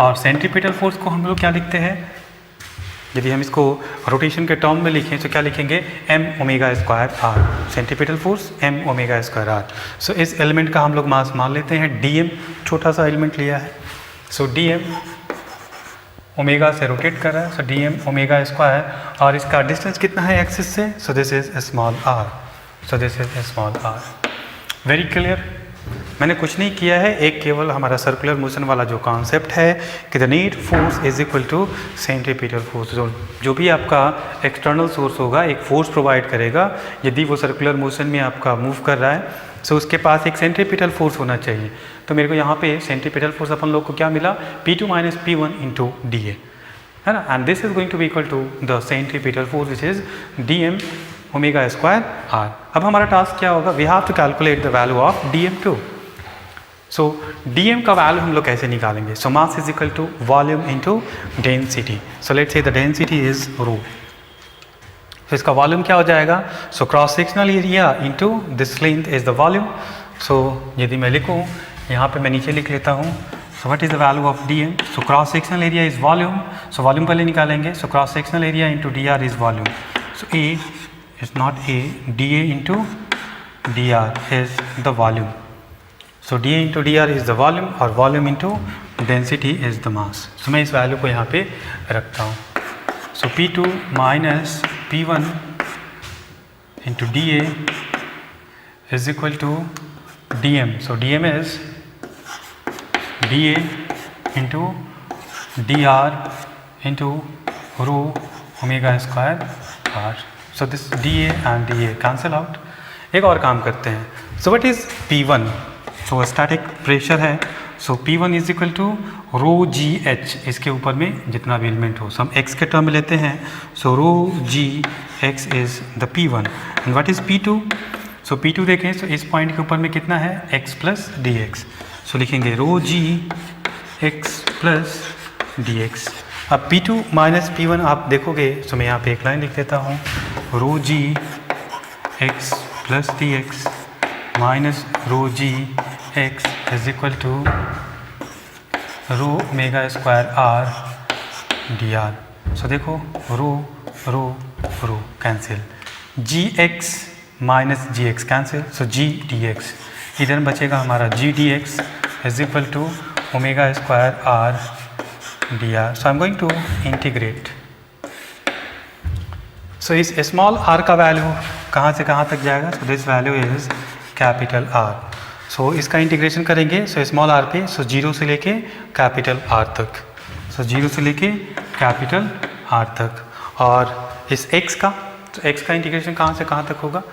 और centripetal force को हम लोग क्या लिखते हैं, यदि हम इसको रोटेशन के टर्म में लिखें तो क्या लिखेंगे, m omega square r. Centripetal force m omega square r. सो इस एलिमेंट का हम लोग मास मान लेते हैं dm, छोटा सा एलिमेंट लिया है. सो dm ओमेगा से रोटेट कर रहा है, सो dm ओमेगा स्क्वायर, और इसका डिस्टेंस कितना है एक्सिस से, सो this is small r. So this is small r. Very clear. मैंने कुछ नहीं किया है, एक केवल हमारा सर्कुलर मोशन वाला जो कॉन्सेप्ट है कि the net force is equal to centripetal force. जो भी आपका एक्सटर्नल सोर्स होगा एक फोर्स प्रोवाइड करेगा, यदि वो सर्कुलर मोशन में आपका मूव कर रहा है, सो उसके पास एक सेंट्रीपिटल फोर्स होना चाहिए. तो मेरे को यहाँ पे सेंट्रीपिटल फोर्स अपन लोग को क्या मिला, P2 minus P1 into dA, है ना. And this is going to be equal to the centripetal force which is dm omega square r. अब हमारा टास्क क्या होगा, we have to calculate the value of dm2. So dm का value हम लोग कैसे निकालेंगे, so mass is equal to volume into density. So let's say the density is rho. तो इसका वॉल्यूम क्या हो जाएगा, so cross sectional area into this length is the volume. So यदि मैं लिखूँ, यहाँ पे मैं नीचे लिख लेता हूँ, सो what is the value of dm. So cross sectional area is volume, so volume पहले निकालेंगे. सो cross sectional area into dr is volume. So a is not a, dA into dr is the volume. So dA into dr is the volume और volume into density is the mass. So मैं इस value को यहाँ पे रखता हूँ. So P2 minus P1 into dA is equal to dm. So dm is dA into dr into rho omega square r. So this dA and dA cancel out. एक और काम करते हैं. So what is P1? So static pressure है. So P1 is equal to rho gh. इसके ऊपर में जितना भी एलिमेंट हो, हम x के टर्म में लेते हैं. So rho gx is the P1. And what is P2? So P2 देखें, so इस पॉइंट के ऊपर में कितना है, x plus dx. So लिखेंगे rho gx plus dx. अब P2 माइनस P1 आप देखोगे, so मैं यहाँ पे एक लाइन लिख देता हूँ, rho G X plus D X minus rho G X is equal to rho omega square R D R. So देखो rho rho rho cancel, G X minus G X cancel, so G D X. इधर बचेगा हमारा G D X is equal to omega square R D R. So I am going to integrate. So इस small r का value कहाँ से कहाँ तक जाएगा, so this value is capital R. सो इसका इंटीग्रेशन करेंगे, सो स्मॉल r पे, सो 0 से लेके कैपिटल R तक, सो 0 से लेके कैपिटल R तक. और इस x का, तो x का इंटीग्रेशन कहाँ से कहाँ तक होगा,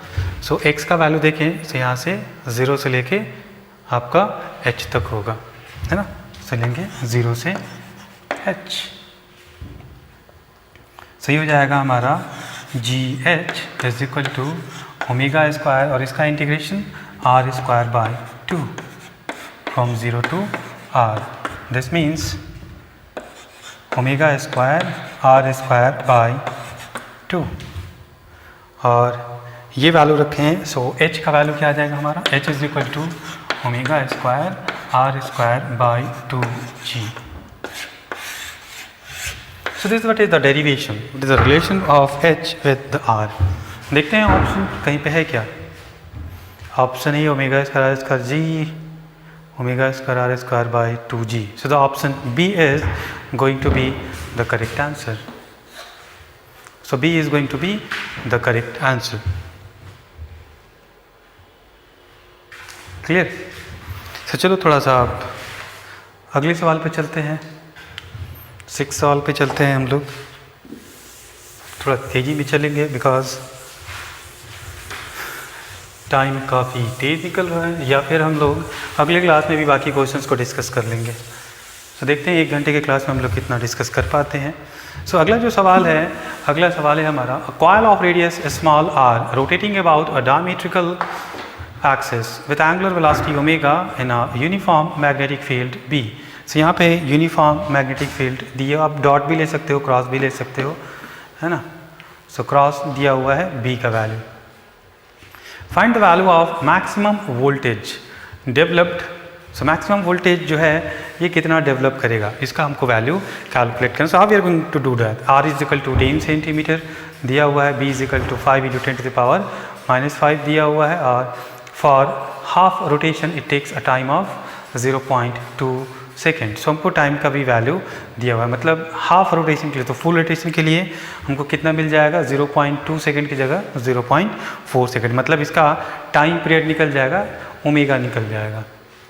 सो x का वैल्यू देखें, सो यहाँ से 0 से लेके आपका h तक होगा, है ना. सो लेंगे 0 से h। सही हो जाएगा हमारा GH is equal to omega square और इसका integration r square by 2 from 0 to r। This means omega square r square by 2 और ये वैल्यू रखें। सो h का वैल्यू क्या आ जाएगा हमारा, h is equal to omega square r square by 2g। So this is what is the derivation, it is the relation of h with the r। देखते हैं option कहीं पे है क्या। ऑप्शन ही omega square R square G, omega square R square by 2g। So the option B is going to be the correct answer. So B is going to be the correct answer. Clear. So चलो थोड़ा सा आप अगले सवाल पे चलते हैं। 6 सवाल पे चलते हैं हम लोग। थोड़ा तेज़ी में चलेंगे बिकॉज टाइम काफ़ी तेज़ निकल रहा है, या फिर हम लोग अगले क्लास में भी बाकी क्वेश्चंस को डिस्कस कर लेंगे। तो देखते हैं 1 घंटे के क्लास में हम लोग कितना डिस्कस कर पाते हैं। सो अगला जो सवाल है, अगला सवाल है हमारा, a coil of radius small R rotating about a diametrical axis with angular velocity omega in a uniform magnetic field B. So यहाँ पे यूनिफॉर्म मैग्नेटिक फील्ड दिया, आप डॉट भी ले सकते हो, क्रॉस भी ले सकते हो, है ना। सो क्रॉस दिया हुआ है बी का value. Find the value of maximum voltage developed. So maximum voltage जो है ये कितना डेवलप करेगा, इसका हमको वैल्यू कैलकुलेट करना। So how we are going to do that. R is equal to 10 centimetre दिया हुआ है, बी इज इक्वल टू 5 × 10⁻⁻5 दिया हुआ है, और for half rotation it takes a time of 0.2 second. So हमको टाइम का भी वैल्यू दिया हुआ है, मतलब हाफ रोटेशन के लिए। तो फुल रोटेशन के लिए हमको कितना मिल जाएगा, 0.2 सेकेंड की जगह 0.4 सेकेंड। मतलब इसका टाइम पीरियड निकल जाएगा, ओमेगा निकल जाएगा।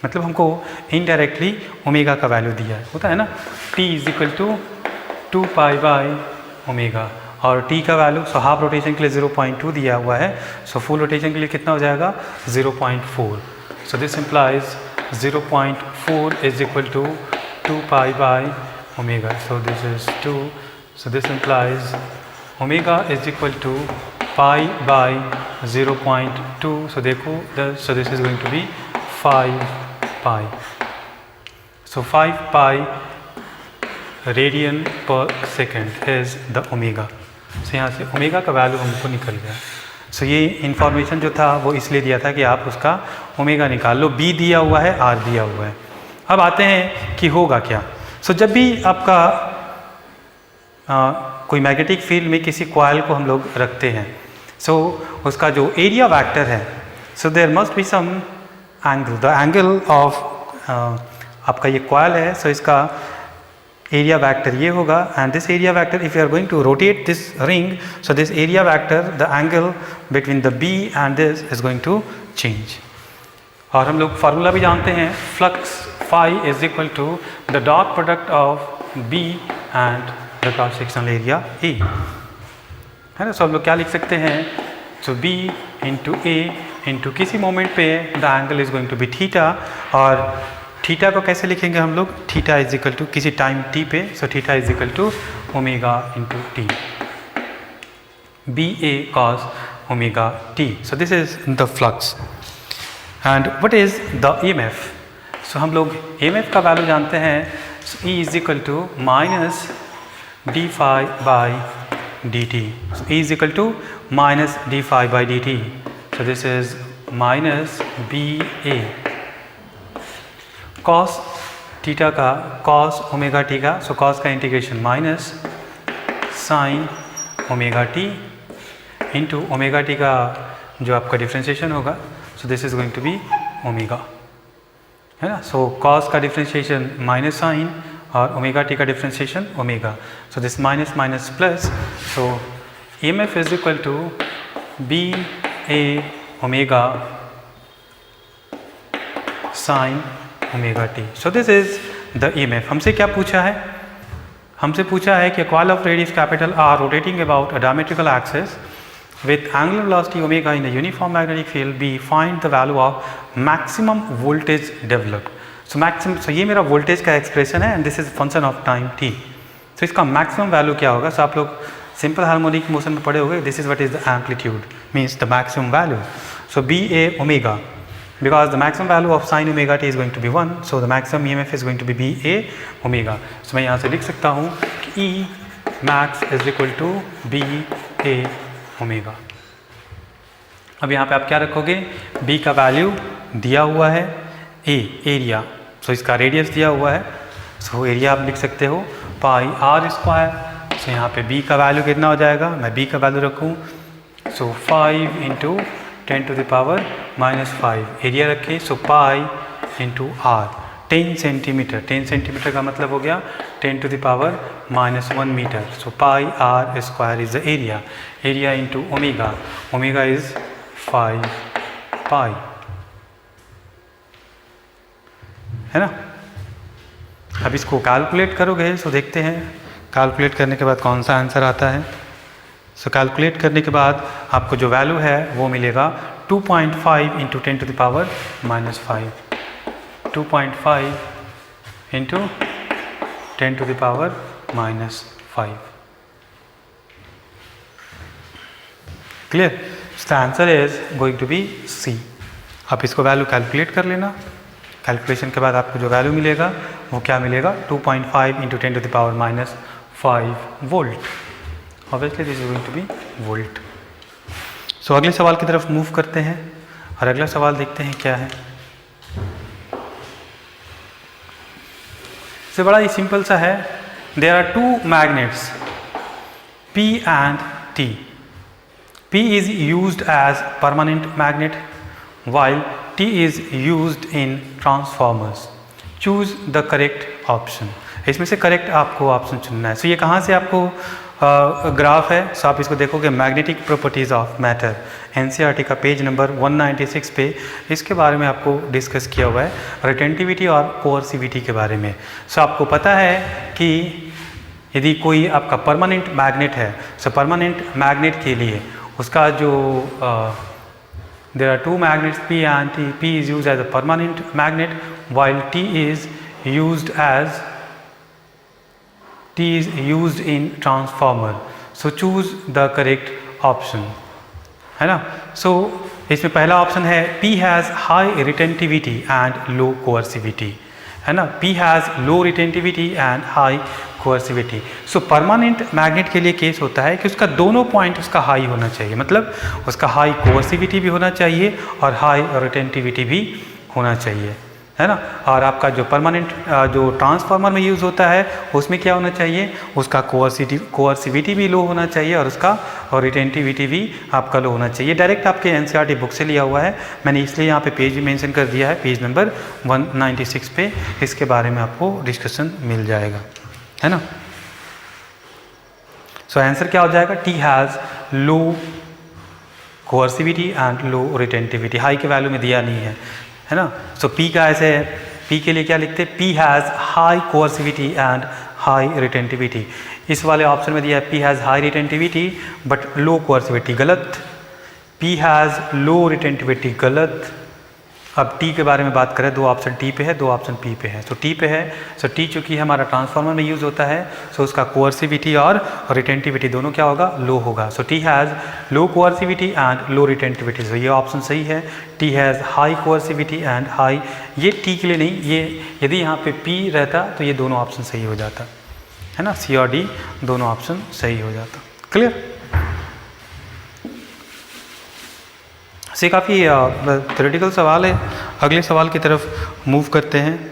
मतलब हमको इनडायरेक्टली ओमेगा का वैल्यू दिया है, होता है ना, t इज इक्वल टू 2π/ओमेगा, और t का वैल्यू, सो हाफ रोटेशन के लिए 0.2 दिया हुआ है, सो फुल रोटेशन के लिए कितना हो जाएगा 0.4। सो this implies 0.4 is equal to 2π/omega. So this is 2. So this implies omega is equal to π/0.2. So देखो, so this is going to be 5π. So 5π radian per second is the omega. So यहाँ से omega का value हमको निकल गया। सो ये information जो था वो इसलिए दिया था कि आप उसका ओमेगा निकाल लो। बी दिया हुआ है, आर दिया हुआ है। अब आते हैं कि होगा क्या। सो जब भी आपका कोई मैग्नेटिक फील्ड में किसी कॉइल को हम लोग रखते हैं, सो उसका जो एरिया वेक्टर है, so there must be some angle. The angle of आपका ये कॉइल है, सो इसका एरिया वेक्टर ये होगा, and this area vector if you are going to rotate this ring, so this area vector, the angle between the B and this is going to change. और हम लोग formula भी जानते हैं, flux phi is equal to the dot product of B and the cross sectional area A, है ना। So हम लोग क्या लिख सकते हैं, so B into A into किसी मोमेंट पे the angle is going to be theta, और थीटा को कैसे लिखेंगे हम लोग, थीटा इज इक्वल टू किसी टाइम टी पे, so theta is equal to omega into T, B A cos omega T. So this is the flux. And what is the EMF. So हम लोग EMF का value जानते हैं, so E is equal to minus D phi by D T. So E is equal to minus D phi by D T. So this is minus B A cos theta का, cos omega t का, so cos का integration minus sine omega t into omega t का जो आपका differentiation होगा, so this is going to be omega, है ना। So cos का डिफ्रेंशिएशन माइनस साइन और ओमेगा टी का differentiation omega, so this minus minus plus, so EMF is equal to B A omega sign omega T. So this is the EMF. हमसे क्या पूछा है, हमसे पूछा है कि coil of radius capital R rotating about a diametrical axis with angular velocity omega in a uniform magnetic field B, find the value of maximum voltage developed. So maximum, so ये मेरा वोल्टेज का expression है and this is function of time t। तो इसका maximum value क्या होगा? सो आप लोग सिंपल हार्मोनिक मोशन में पढ़े होंगे, this is what is the amplitude means the maximum value. So B A omega, because the maximum value of sin omega t is going to be 1, so the maximum EMF is going to be B A omega। so मैं यहाँ से लिख सकता हूँ कि E max is equal to B A omega। अब यहाँ पे आप क्या रखोगे? B का वैल्यू दिया हुआ है, A एरिया, सो इसका रेडियस दिया हुआ है, सो एरिया आप लिख सकते हो पाई आर स्क्वायर। सो यहाँ पे B का वैल्यू कितना हो जाएगा? मैं B का वैल्यू रखूँ, so 5 into 10 to the power -5 area रखें, so pi into R 10 centimetre. 10 centimetre का मतलब हो गया 10 to the power -1 metre. So pi R square is the area, area into omega, omega is 5 pi, है ना। अब इसको कैलकुलेट करोगे, सो देखते हैं कैलकुलेट करने के बाद कौन सा आंसर आता है। सो कैलकुलेट करने के बाद आपको जो वैल्यू है वो मिलेगा 2.5 into 10 to the power -5, 2.5 into 10 to the power -5। Clear? The answer is going to be C. आप इसको वैल्यू कैलकुलेट कर लेना, कैलकुलेशन के बाद आपको जो वैल्यू मिलेगा वो क्या मिलेगा? 2.5 into 10 to the power -5 volt. Obviously this is going to be volt. So अगले सवाल की तरफ मूव करते हैं और अगला सवाल देखते हैं क्या है। से बड़ा ही सिंपल सा है। There are two magnets P and T। P is used as permanent magnet while T is used in transformers। Choose the correct option। इसमें से करेक्ट आपको ऑप्शन चुनना है। सो ये कहाँ से आपको ग्राफ है? सो आप इसको देखोगे magnetic properties of matter, NCERT का पेज नंबर 196 पे इसके बारे में आपको डिस्कस किया हुआ है, रिटेंटिविटी और कोअर्सिविटी के बारे में। सो आपको पता है कि यदि कोई आपका परमानेंट मैग्नेट है, सो परमानेंट मैग्नेट के लिए उसका जो there are two magnets P and T। P is used as a permanent magnet while T is used in transformer। so choose the correct option, है ना। so इसमें पहला ऑप्शन है P has high retentivity and low coercivity, है ना। P has low retentivity and high coercivity। so permanent magnet के लिए case होता है कि उसका दोनों पॉइंट उसका हाई होना चाहिए, मतलब उसका हाई कोअर्सिविटी भी होना चाहिए और हाई रिटेंटिविटी भी होना चाहिए, है ना। और आपका जो परमानेंट जो ट्रांसफार्मर में यूज़ होता है उसमें क्या होना चाहिए? उसका कोअर्सिविटी भी लो होना चाहिए और उसका रिटेंटिविटी भी आपका लो होना चाहिए। डायरेक्ट आपके एनसीईआरटी बुक से लिया हुआ है, मैंने इसलिए यहाँ पे पेज भी मेंशन कर दिया है, पेज नंबर 196 पे इसके बारे में आपको डिस्कशन मिल जाएगा, है ना। सो आंसर क्या हो जाएगा? T has low coercivity and low retentivity. High के वैल्यू में दिया नहीं है ना। सो P का ऐसे है, P के लिए क्या लिखते हैं? P has high coercivity and high retentivity. इस वाले ऑप्शन में दिया है P has high retentivity but low coercivity, गलत। P हैज़ लो रिटेंटिविटी, गलत। अब T के बारे में बात करें, दो ऑप्शन T पे है, दो ऑप्शन P पे है। सो T पे है, सो T चूँकि हमारा ट्रांसफार्मर में यूज़ होता है, सो उसका कोअर्सिविटी और रिटेंटिविटी दोनों क्या होगा? लो होगा। So T has low coercivity and low retentivity. So ये ऑप्शन सही है। T has high coercivity and high, ये T के लिए नहीं, ये यदि यहाँ पे P रहता तो ये दोनों ऑप्शन सही हो जाता, है ना। C और D दोनों ऑप्शन सही हो जाता। क्लियर? से काफ़ी थ्योरेटिकल सवाल है। अगले सवाल की तरफ मूव करते हैं।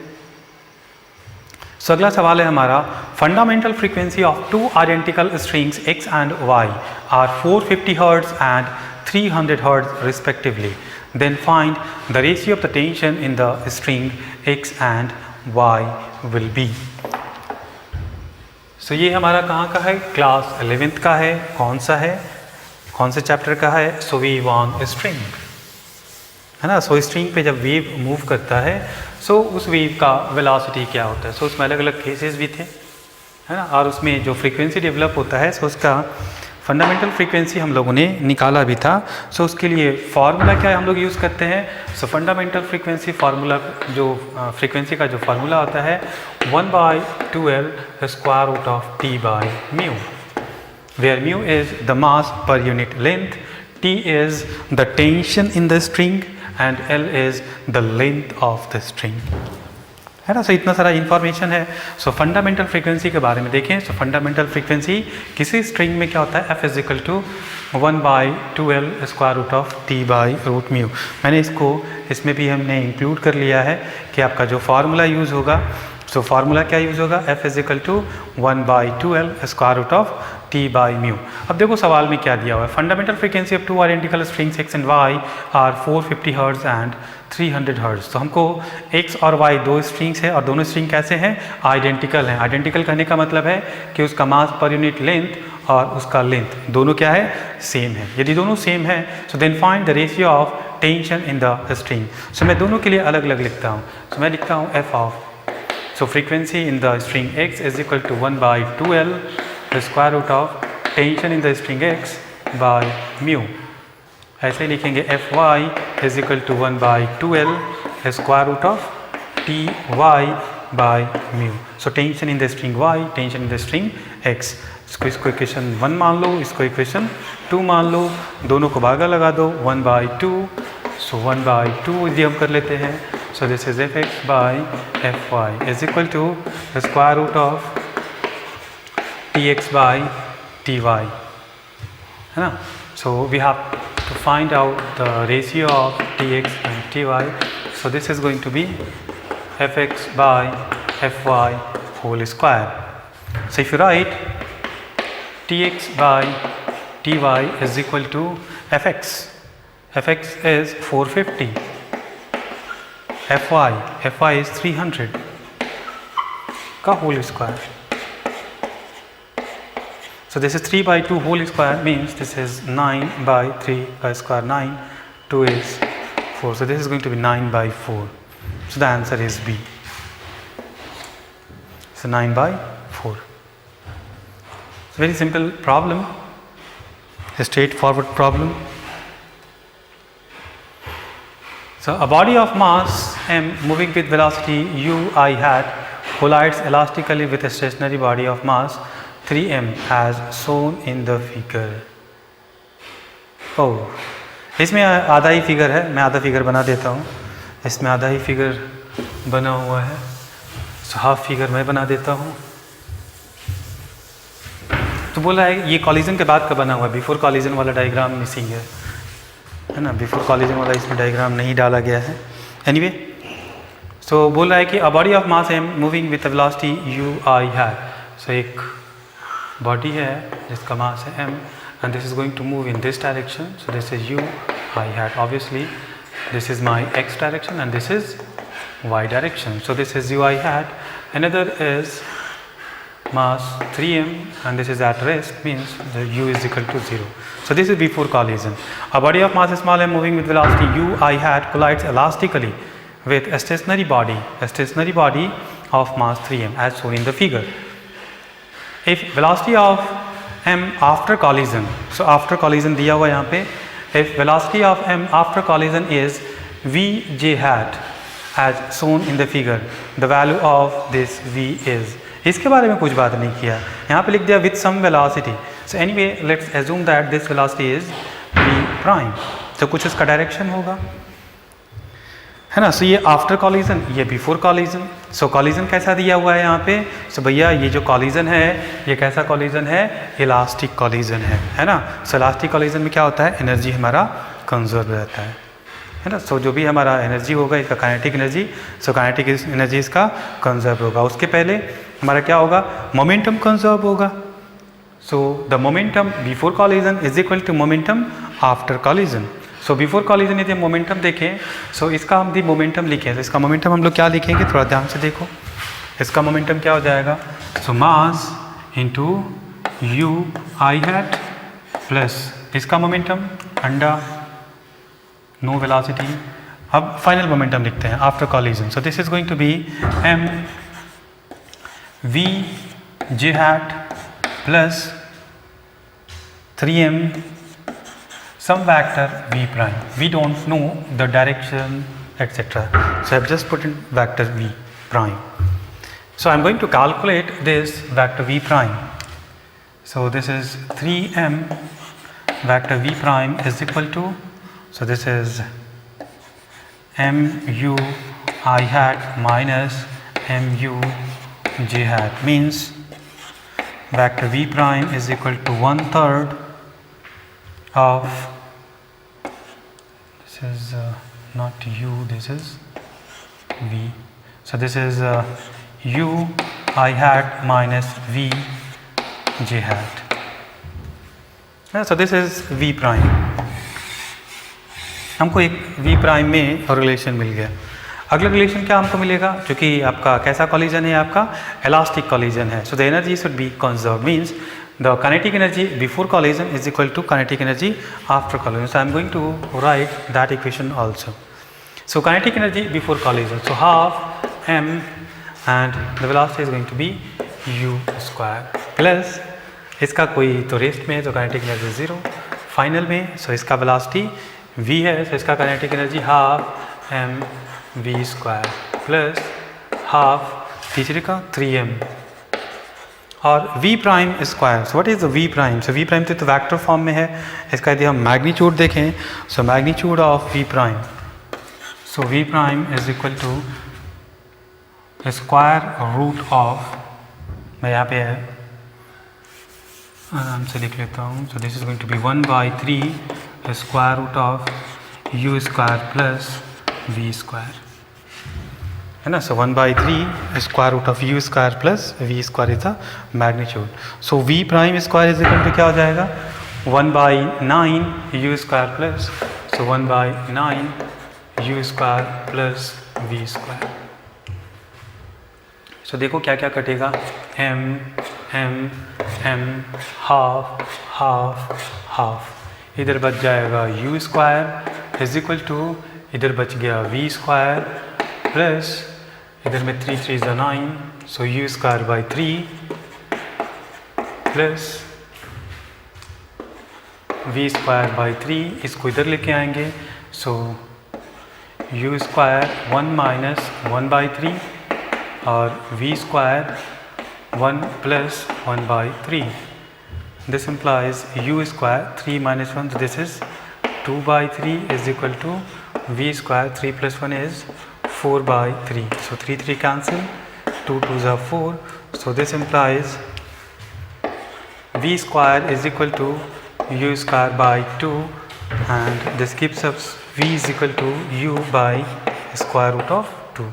सो अगला सवाल है हमारा, fundamental frequency of two identical strings X and Y are 450 hertz and 300 hertz respectively, then find the ratio of the tension in the string X and Y will be. So ये हमारा कहाँ का है? क्लास 11th का है। कौन सा है? कौन से चैप्टर का है? सो वेव ऑन स्ट्रिंग, है ना। सो स्ट्रिंग पे जब वेव मूव करता है, सो उस वेव का वेलोसिटी क्या होता है? सो उसमें अलग अलग केसेस भी थे, है ना। और उसमें जो फ्रीक्वेंसी डेवलप होता है, सो उसका फंडामेंटल फ्रीक्वेंसी हम लोगों ने निकाला भी था। सो उसके लिए फार्मूला क्या हम लोग यूज़ करते हैं? सो फंडामेंटल फ्रीक्वेंसी फार्मूला जो फ्रीक्वेंसी का जो फार्मूला होता है 1/2L square root of T by mu, where mu is the mass per unit length, T is the tension in the string and L is the length of the string, है ना। सो इतना सारा information है। सो fundamental frequency के बारे में देखें। So fundamental frequency किसी स्ट्रिंग में क्या होता है? F is equal to 1/2L square root of T by root mu. मैंने इसको इसमें भी हमने इंक्लूड कर लिया है कि आपका जो फार्मूला यूज़ होगा, सो फार्मूला क्या यूज़ होगा? F is equal to 1/2L square root of T by mu. अब देखो सवाल में क्या दिया हुआ है। Fundamental frequency of 2 identical strings X and Y are 450 hertz and 300 hertz. तो हमको X और Y दो स्ट्रिंग्स है और दोनों स्ट्रिंग कैसे हैं? आइडेंटिकल हैं। आइडेंटिकल कहने का मतलब है कि उसका मास पर यूनिट लेंथ और उसका लेंथ दोनों क्या है? सेम है। यदि दोनों सेम है so then find the ratio of tension in the string. So मैं दोनों के लिए अलग अलग लिखता हूँ। सो मैं लिखता हूँ F of, so frequency in the string X is equal to 1/2L the square root of tension in the string X by mu। ऐसे ही लिखेंगे Fy is equal to 1/2L the square root of Ty by mu। so tension in the string Y, tension in the string X। इसको equation 1 मान लो, इसको equation 2 मान लो, दोनों को भागा लगा दो 1/2। सो 1/2 यदि हम कर लेते हैं, so this is Fx by Fy is equal to the square root of Tx by Ty, है ना। so we have to find out the ratio of Tx and Ty, so this is going to be Fx by Fy whole square। so if you write Tx by Ty is equal to Fx, Fx is 450, Fy is 300 का whole square. So this is 3/2 whole square means this is 9/3 का square 9, 2 is 4. So this is going to be 9/4. So the answer is B. So 9/4. It's a very simple problem, a straightforward problem. So a body of mass m moving with velocity u I hat collides elastically with a stationary body of mass 3m as shown in the figure। इसमें आधा ही figure है, मैं आधा figure बना देता हूँ। इसमें आधा ही फिगर बना हुआ है, so हाफ फिगर मैं बना देता हूँ। तो बोला है ये कॉलिजन के बाद का बना हुआ है, बिफोर कॉलिजन वाला डायग्राम मिसिंग है ना, बिफोर कॉलिजन वाला इसमें डायग्राम नहीं डाला गया है। एनीवे सो बोल रहा है कि a body of mass M moving with velocity U I है। सो एक बॉडी है जिसका मास है m and this is going to move in this direction, so this is u I hat, obviously this is my x direction and this is y direction, so this is u I hat, another is mass 3m and this is at rest, means the u is equal to 0. So this is before collision. A body of mass small m moving with velocity u I hat collides elastically with a stationary body of mass 3m as shown in the figure. If velocity of m after collision, so after collision दिया हुआ यहाँ पे, if velocity of m after collision is v j hat as shown in the figure, the value of this v is, इसके बारे में कुछ बात नहीं किया, यहाँ पे लिख दिया with some velocity. So anyway let's assume that this velocity is v prime, तो कुछ इसका डायरेक्शन होगा, है ना। सो ये आफ्टर कॉलिजन, ये बिफोर कॉलिजन। सो कॉलिजन कैसा दिया हुआ है यहाँ पे? सो भैया ये जो कॉलिजन है ये कैसा कॉलिजन है? इलास्टिक कॉलिजन है ना। सो इलास्टिक कॉलिजन में क्या होता है? एनर्जी हमारा कंजर्व रहता है ना। सो जो भी हमारा एनर्जी होगा इसका kinetic energy, so kinetic energy इसका कंजर्व होगा। उसके पहले हमारा क्या होगा? मोमेंटम कंजर्व होगा। So the momentum before collision is equal to momentum after collision. So before collision यदि मोमेंटम देखें, सो इसका हम दी मोमेंटम लिखें, तो इसका मोमेंटम हम लोग क्या लिखेंगे? थोड़ा ध्यान से देखो, इसका मोमेंटम क्या हो जाएगा? So mass into U I hat plus इसका मोमेंटम अंडा नो वेलोसिटी। अब फाइनल मोमेंटम लिखते हैं after collision. So this is going to be M V J hat plus 3m some vector v prime. We don't know the direction, etc. So I have just put in vector v prime. So I am going to calculate this vector v prime. So this is 3m vector v prime is equal to, so this is mu I hat minus mu j hat, means vector v prime is equal to 1/3 of, this is not u, this is v, so this is u I hat minus v j hat. So this is v prime. हमको एक v prime में relation मिल गया. अगला relation क्या हमको मिलेगा, जो कि आपका कैसा कॉलिजन है, आपका इलास्टिक कॉलिजन है. So the energy should be conserve, means the kinetic energy before collision is equal to kinetic energy after collision. So I am going to write that equation also. So kinetic energy before collision, so half m and the velocity is going to be u square plus इसका कोई तो rest में है तो kinetic energy 0 final में. सो इसका velocity v है, so इसका kinetic energy half m v square plus half तीसरे का 3m और v prime square. So what is the v prime? So v prime तो वेक्टर फॉर्म में है. इसका यदि हम मैग्नीट्यूड देखें, so magnitude of v prime, so v prime is equal to square root of, मैं यहाँ पे आराम से लिख लेता हूँ. So this is going to be 1/3 square root of u square plus v square, है ना. So 1/3 square root of u square plus v square is the magnitude. So v prime square is equal to क्या हो जाएगा, 1/9 u square plus, so 1/9 u square plus v square. So देखो क्या क्या कटेगा, m m m half half half, इधर बच जाएगा u square is equal to, इधर बच गया v स्क्वायर प्लस इधर में 3 3 is 9, so u square by 3 plus v square by 3, इसको इधर लेके आएंगे. सो u स्क्वायर 1 माइनस 1/3 और v square 1 plus 1/3. This implies u square 3 minus 1, so this is 2/3 is equal to v square 3 plus 1 is 4/3. So 3 3 cancel, 2 2s are 4. So this implies v square is equal to u square by 2, and this gives us v is equal to u by square root of 2.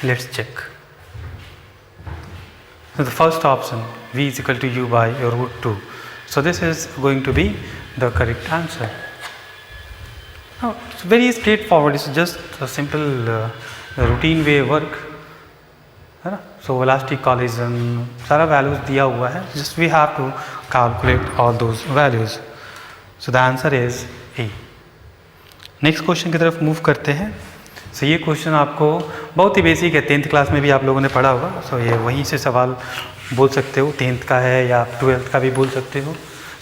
Let's check. So the first option, v is equal to u by root 2. So this is going to be the correct answer. Now it's very straightforward. It's just a simple routine way work, है ना. So elastic collision सारा values दिया हुआ है. Just we have to calculate all those values. So the answer is A. Next question की तरफ move करते हैं. सो ये क्वेश्चन आपको बहुत ही बेसिक है, 10th क्लास में भी आप लोगों ने पढ़ा होगा. सो ये वहीं से सवाल बोल सकते हो, 10th का है या 12th का भी बोल सकते हो.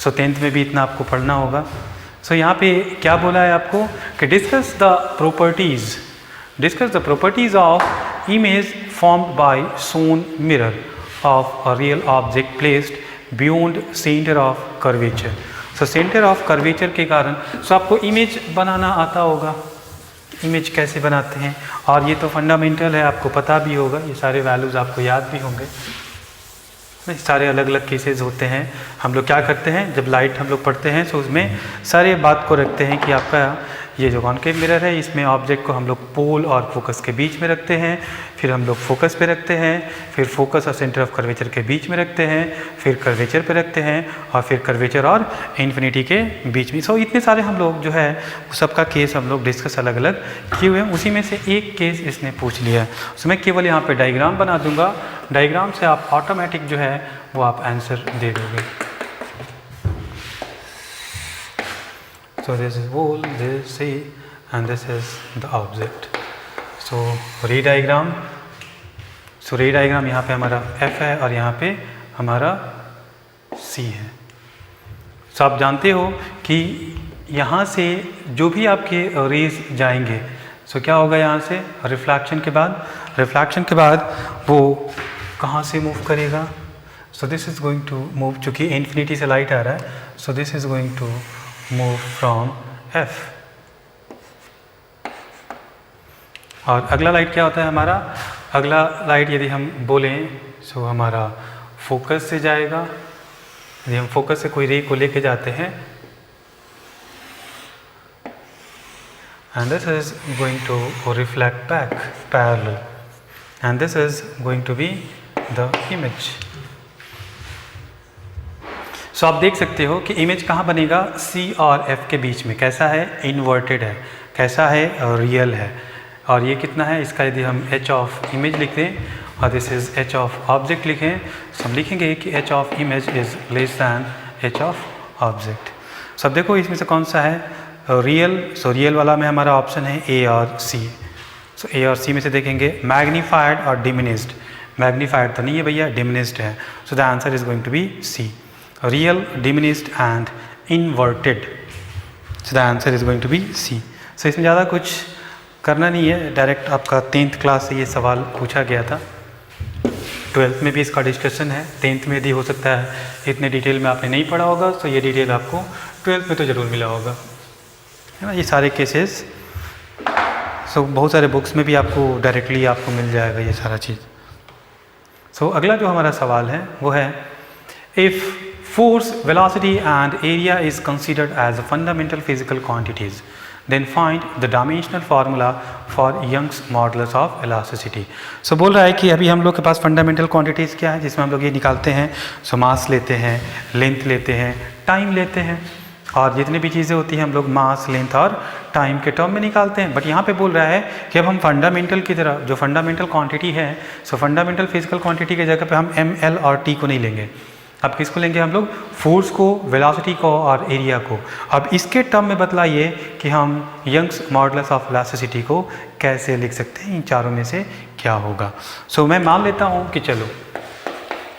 सो 10th में भी इतना आपको पढ़ना होगा. सो यहाँ पे क्या बोला है आपको कि discuss the properties of image formed by सोन mirror of a real object placed beyond centre of curvature. So centre of curvature के कारण सो आपको इमेज बनाना आता होगा. इमेज कैसे बनाते हैं, और ये तो फंडामेंटल है, आपको पता भी होगा. ये सारे वैल्यूज़ आपको याद भी होंगे. सारे अलग अलग केसेस होते हैं. हम लोग क्या करते हैं, जब लाइट हम लोग पढ़ते हैं तो उसमें सारे बात को रखते हैं कि आपका ये जो कॉन्केव मिरर है, इसमें ऑब्जेक्ट को हम लोग पोल और फोकस के बीच में रखते हैं. फिर हम लोग फोकस पे रखते हैं, फिर फोकस और सेंटर ऑफ कर्वेचर के बीच में रखते हैं, फिर कर्वेचर पे रखते हैं, और फिर कर्वेचर और इन्फिनिटी के बीच में. सो इतने सारे हम लोग जो है उस सबका केस हम लोग डिस्कस अलग अलग किए हुए हैं. उसी में से एक केस इसने पूछ लिया है. सो मैं केवल यहाँ पे डायग्राम बना दूंगा. डायग्राम से आप ऑटोमेटिक जो है वो आप आंसर दे दोगे. So this is wall, this is C, and this is the object. So ray diagram. So ray diagram यहाँ पे हमारा F है और यहाँ पे हमारा C है. सो आप जानते हो कि यहाँ से जो भी आपके रेज जाएंगे सो क्या होगा यहाँ से रिफ्लेक्शन के बाद वो कहाँ से मूव करेगा, so this is going to move, चूँकि इन्फिनिटी से लाइट आ रहा है, so this is going to move from F. और अगला लाइट क्या होता है हमारा, अगला लाइट यदि हम बोलें सो हमारा फोकस से जाएगा। यदि हम फोकस से कोई रे को लेके जाते हैं and this is going to reflect back parallel and this is going to be the image। सो आप देख सकते हो कि इमेज कहाँ बनेगा, C और F के बीच में। कैसा है, इन्वर्टेड है, कैसा है, रियल है। और ये कितना है, इसका यदि हम h ऑफ इमेज लिख दें और this is h of object लिखें, तो हम लिखेंगे कि h of image is less than h of object. सब देखो इसमें से कौन सा है, रियल। सो रियल वाला में हमारा ऑप्शन है A और C। सो A और C में से देखेंगे मैग्नीफाइड और डिमिनिस्ड। मैग्नीफाइड तो नहीं है भैया, डिमिनिस्ड है। So the answer is going to be C, real, diminished and inverted. So the answer is going to be C। सो इसमें ज़्यादा कुछ करना नहीं है, डायरेक्ट आपका 10th क्लास से ये सवाल पूछा गया था। 12th में भी इसका डिस्कशन है, 10th में यदि हो सकता है इतने डिटेल में आपने नहीं पढ़ा होगा, तो ये डिटेल आपको 12th में तो ज़रूर मिला होगा, है ना। ये सारे केसेस सो बहुत सारे बुक्स में भी आपको डायरेक्टली आपको मिल जाएगा ये सारा चीज़। सो अगला जो हमारा सवाल है वो है, if force, velocity and area is considered as fundamental physical quantities then find the dimensional formula for Young's modulus of elasticity। सो बोल रहा है कि अभी हम लोग के पास फंडामेंटल क्वांटिटीज़ क्या है, जिसमें हम लोग ये निकालते हैं, सो मास लेते हैं, लेंथ लेते हैं, टाइम लेते हैं, और जितनी भी चीज़ें होती हैं हम लोग मास, लेंथ और टाइम के टर्म में निकालते हैं। बट यहाँ पे बोल रहा है कि अब हम फंडामेंटल की तरह, जो फंडामेंटल क्वांटिटी है, सो फंडामेंटल फिजिकल क्वांटिटी की जगह पे हम एम, एल और टी को नहीं लेंगे। अब किसको लेंगे हम लोग, फोर्स को, वेलोसिटी को और एरिया को। अब इसके टर्म में बतलाइए कि हम यंग्स मॉडुलस ऑफ इलास्टिसिटी को कैसे लिख सकते हैं, इन चारों में से क्या होगा। सो मैं मान लेता हूँ कि चलो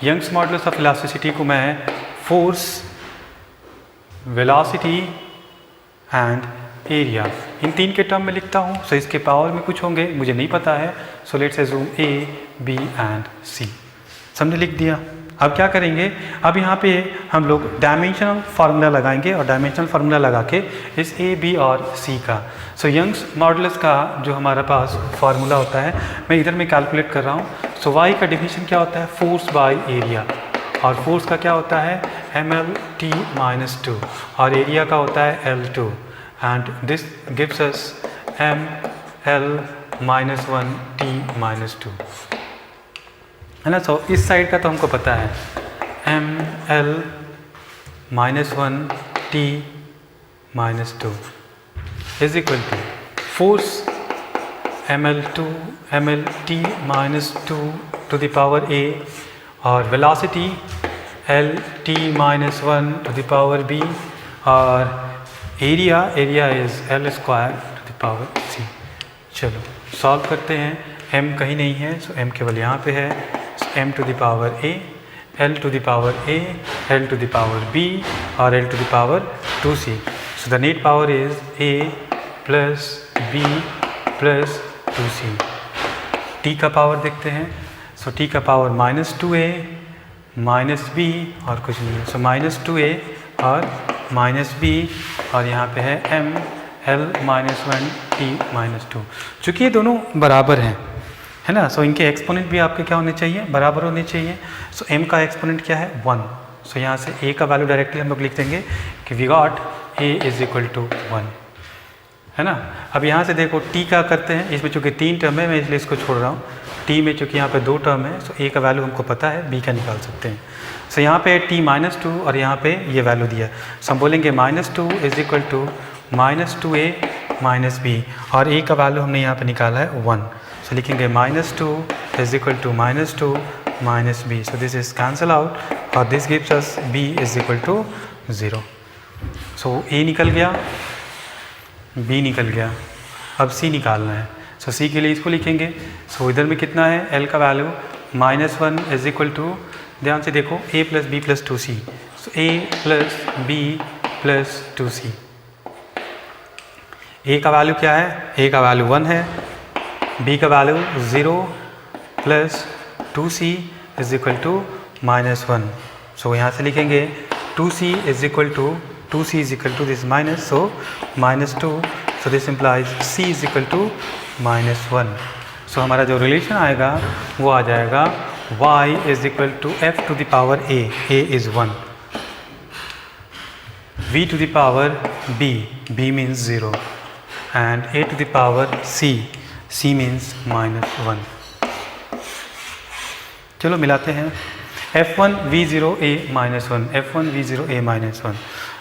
यंग्स मॉडुलस ऑफ इलास्टिसिटी को मैं force, velocity and area in तीन के टर्म में लिखता हूँ। सो इसके पावर में कुछ होंगे, मुझे नहीं पता है। So let's assume A, B and C। हमने लिख दिया। अब क्या करेंगे, अब यहाँ पे हम लोग डायमेंशनल फार्मूला लगाएंगे और डायमेंशनल फार्मूला लगा के इस A, B और C का, सो यंग्स मॉडुलस का जो हमारा पास फार्मूला होता है, मैं इधर में कैलकुलेट कर रहा हूँ। सो Y का डिफिनेशन क्या होता है, फोर्स बाय एरिया, और फोर्स का क्या होता है mL/t-2, और एरिया का होता है L2, and this gives us mL-1t-2, है ना। सो इस साइड का तो हमको पता है mL-1t-2 is equal to force mL/t-2 to the power A, और velocity L/t-1 to the power B, और area is L² to the power C। चलो सॉल्व करते हैं। m कहीं नहीं है, सो m केवल यहाँ पे है। m to the power A, L to the power A, L to the power B और L to the power 2C। So the net power is A plus B plus 2C। t का power देखते हैं। सो t का power -2A -B और कुछ नहीं है। सो -2A और -B, और यहाँ पे है mL-1t-2। चूँकि ये दोनों बराबर हैं, है ना, सो इनके एक्सपोनेंट भी आपके क्या होने चाहिए, बराबर होने चाहिए। सो m का एक्सपोनेंट क्या है, 1। सो यहाँ से a का वैल्यू डायरेक्टली हम लोग लिख देंगे कि we got a is equal to 1, है ना। अब यहाँ से देखो t का करते हैं, इसमें चूँकि 3 टर्म है, मैं इसलिए इसको छोड़ रहा हूँ। t में चूँकि यहाँ पे 2 टर्म है, सो a का वैल्यू हमको पता है, b का निकाल सकते हैं। सो यहाँ पे t-2 और यहाँ पे ये वैल्यू दिया, सो हम बोलेंगे -2 is equal to -2a -b, और a का वैल्यू हमने यहाँ पे निकाला है 1। सो लिखेंगे -2 is equal to -2 -b। So this is cancel out और this gives us b is equal to 0। So a निकल गया, b निकल गया, अब c निकालना है। सो c के लिए इसको लिखेंगे। सो इधर में कितना है, l का वैल्यू -1 इज इक्वल टू, ध्यान से देखो, a plus b plus 2c। So a plus B plus 2c। a का वैल्यू क्या है? a का वैल्यू 1 है, b का वैल्यू 0 plus 2c is equal to -1। सो यहाँ से लिखेंगे 2c is equal to this minus, so -2, so this implies c is equal to -1। So हमारा जो रिलेशन आएगा वो आ जाएगा y is equal to f to the power a is 1, v to the power b means 0 and a to the power c means -1। चलो मिलाते हैं f1 v0 a -1, f1 v0 a -1।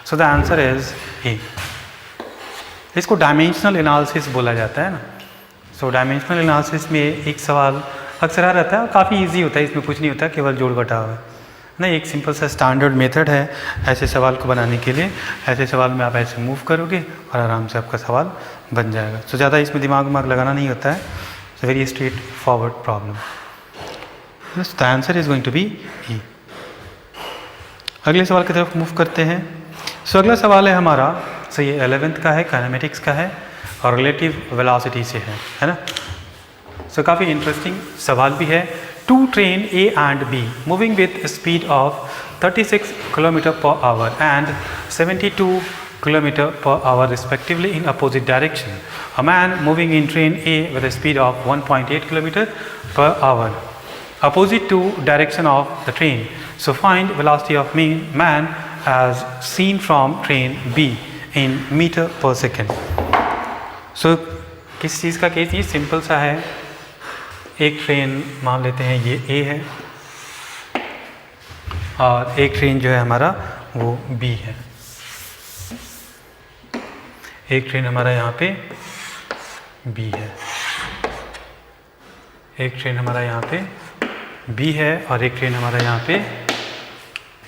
So the answer is a। इसको dimensional analysis बोला जाता है ना। सो dimensional analysis में एक सवाल अक्सर आ रहता है, काफ़ी इजी होता है, इसमें कुछ नहीं होता, केवल जोड़ घटाव है नहीं। एक सिंपल सा स्टैंडर्ड मेथड है ऐसे सवाल को बनाने के लिए। ऐसे सवाल में आप ऐसे मूव करोगे और आराम से आपका सवाल बन जाएगा। सो ज़्यादा इसमें दिमाग लगाना नहीं होता है। So very straightforward problem. The answer is going to be E. अगले सवाल की तरफ मूव करते हैं। सो अगला सवाल है हमारा, सो ये 11th का है, काइनेमेटिक्स का है और रिलेटिव वेलोसिटी से है ना। सो काफ़ी इंटरेस्टिंग सवाल भी है। Two train A and B moving with speed of 36 km/h and 72 km/h respectively in opposite direction. A man moving in train A with a speed of 1.8 km/h opposite to direction of the train. So find velocity of man as seen from train B in meter per second. So किस चीज़ का case? ये simple सा है। एक train मान लेते हैं ये A है और एक ट्रेन जो है हमारा वो B है। एक ट्रेन हमारा यहाँ पे B है, एक ट्रेन हमारा यहाँ पे B है और एक ट्रेन हमारा यहाँ पे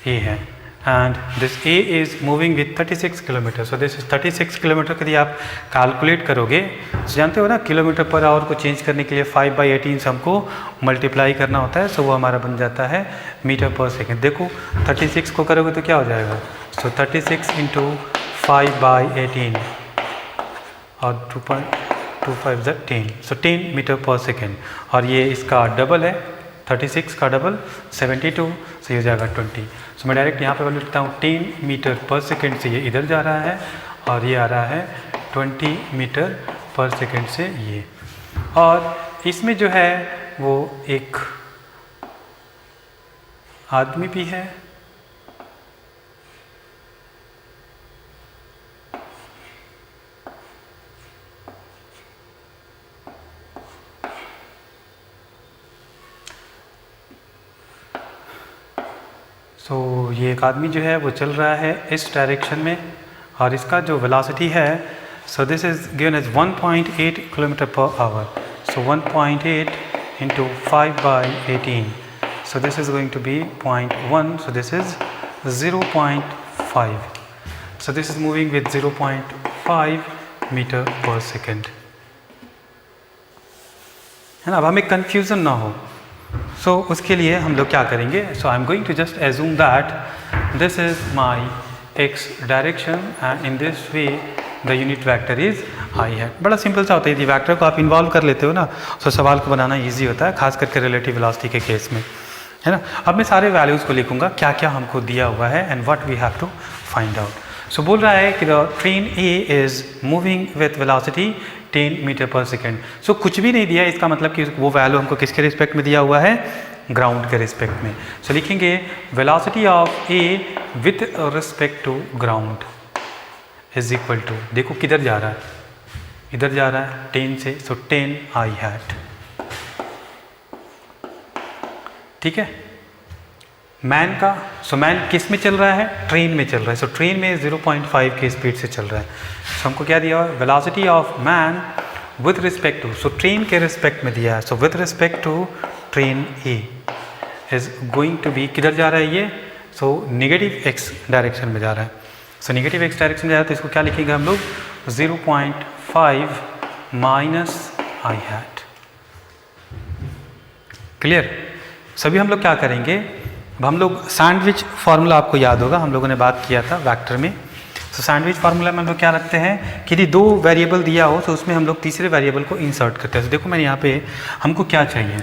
A है। And this A is moving with 36 kilometre. So this is 36 kilometre. यदि आप कैलकुलेट करोगे तो जानते हो ना, किलोमीटर पर आवर को चेंज करने के लिए 5/18 से हमको मल्टीप्लाई करना होता है। सो वो हमारा बन जाता है मीटर पर सेकेंड। देखो 36 को करोगे तो क्या हो जाएगा? सो 36 इंटू 5/18 और 2.25 = 10, सो 10 मीटर पर सेकेंड। और ये इसका डबल है, 36 का डबल 72, सो ये हो जाएगा 20। सो मैं डायरेक्ट यहाँ पे वैल्यू लिखता हूँ 10 मीटर पर सेकेंड से ये इधर जा रहा है और ये आ रहा है 20 मीटर पर सेकेंड से ये। और इसमें जो है वो एक आदमी भी है ये एक आदमी जो है वो चल रहा है इस डायरेक्शन में और इसका जो वेलोसिटी है, so this is given as 1.8 km/h। सो 1.8 into 5/18, so this is going to be 0.1, so this is 0.5। So this is moving with 0.5 metre per second, है ना। अब हमें कंफ्यूजन ना हो, सो उसके लिए हम लोग क्या करेंगे? So I am going to just assume that this is my x direction and in this way the unit vector is I है। बड़ा सिंपल सा होता है। यदि वेक्टर को आप इन्वॉल्व कर लेते हो ना, तो सवाल को बनाना इजी होता है, खास करके रिलेटिव वेलोसिटी के केस में, है ना। अब मैं सारे वैल्यूज़ को लिखूंगा, क्या क्या हमको दिया हुआ है and what we have to find out. So बोल रहा है कि the train A is moving with velocity 10 metre per second. So कुछ भी नहीं दिया, इसका मतलब कि वो वैल्यू हमको किसके रिस्पेक्ट में दिया हुआ है? ग्राउंड के रिस्पेक्ट में। सो लिखेंगे velocity of A with respect to ground is equal to, देखो किधर जा रहा है, इधर जा रहा है 10 से, सो 10 आई हैट। ठीक है। मैन का, सो मैन किस में चल रहा है? ट्रेन में चल रहा है। सो ट्रेन में 0.5 की स्पीड से चल रहा है। सो हमको क्या दिया हुआ? Velocity of man with respect to, so train के रिस्पेक्ट में दिया है। So with respect to train A is going to be, किधर जा रहा है ये? सो नेगेटिव x डायरेक्शन में जा रहा है। सो नेगेटिव x डायरेक्शन में जा रहा है, तो इसको क्या लिखेंगे हम लोग? 0.5 माइनस आई हैट। क्लियर? सभी हम लोग क्या करेंगे? अब हम लोग सैंडविच फार्मूला आपको याद होगा, हम लोगों ने बात किया था वेक्टर में। तो सैंडविच फार्मूला में हम लोग क्या रखते हैं कि यदि दो वेरिएबल दिया हो तो उसमें हम लोग तीसरे वेरिएबल को इंसर्ट करते हैं। तो देखो मैंने यहाँ पे हमको क्या चाहिए,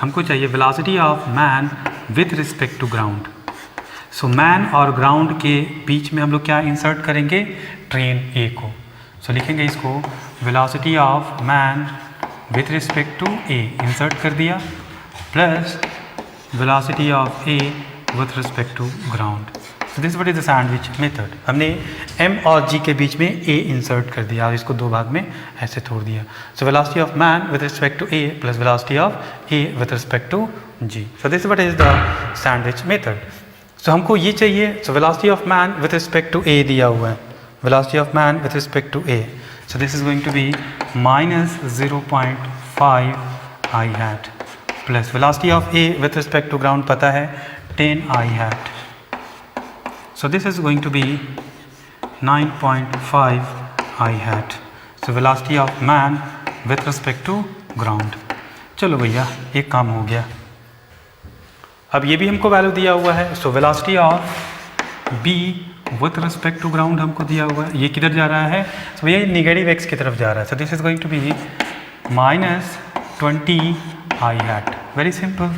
हमको चाहिए velocity of man with respect to ground. So man और ग्राउंड के बीच में हम लोग क्या इंसर्ट करेंगे, ट्रेन ए को। सो लिखेंगे इसको velocity of man with respect to A, insert कर दिया, plus velocity of A with respect to ground. So this what is the sandwich method. हमने m और g के बीच में a इंसर्ट कर दिया और इसको दो भाग में ऐसे तोड़ दिया। So velocity of man with respect to a plus velocity of a with respect to g। So this what is the sandwich method. So हमको ये चाहिए, so velocity of man with respect to a दिया हुआ है, velocity of man with respect to a। So this is going to be minus 0.5 i hat plus velocity of a with respect to ground पता है 10 i hat. So this is going to be 9.5 i hat. So velocity of man with respect to ground. चलो भैया एक काम हो गया। अब ये भी हमको वैल्यू दिया हुआ है। So velocity of b with respect to ground हमको दिया हुआ है। ये किधर जा रहा है, so ये नेगेटिव x की तरफ जा रहा है। So this is going to be minus 20 i hat. Very simple.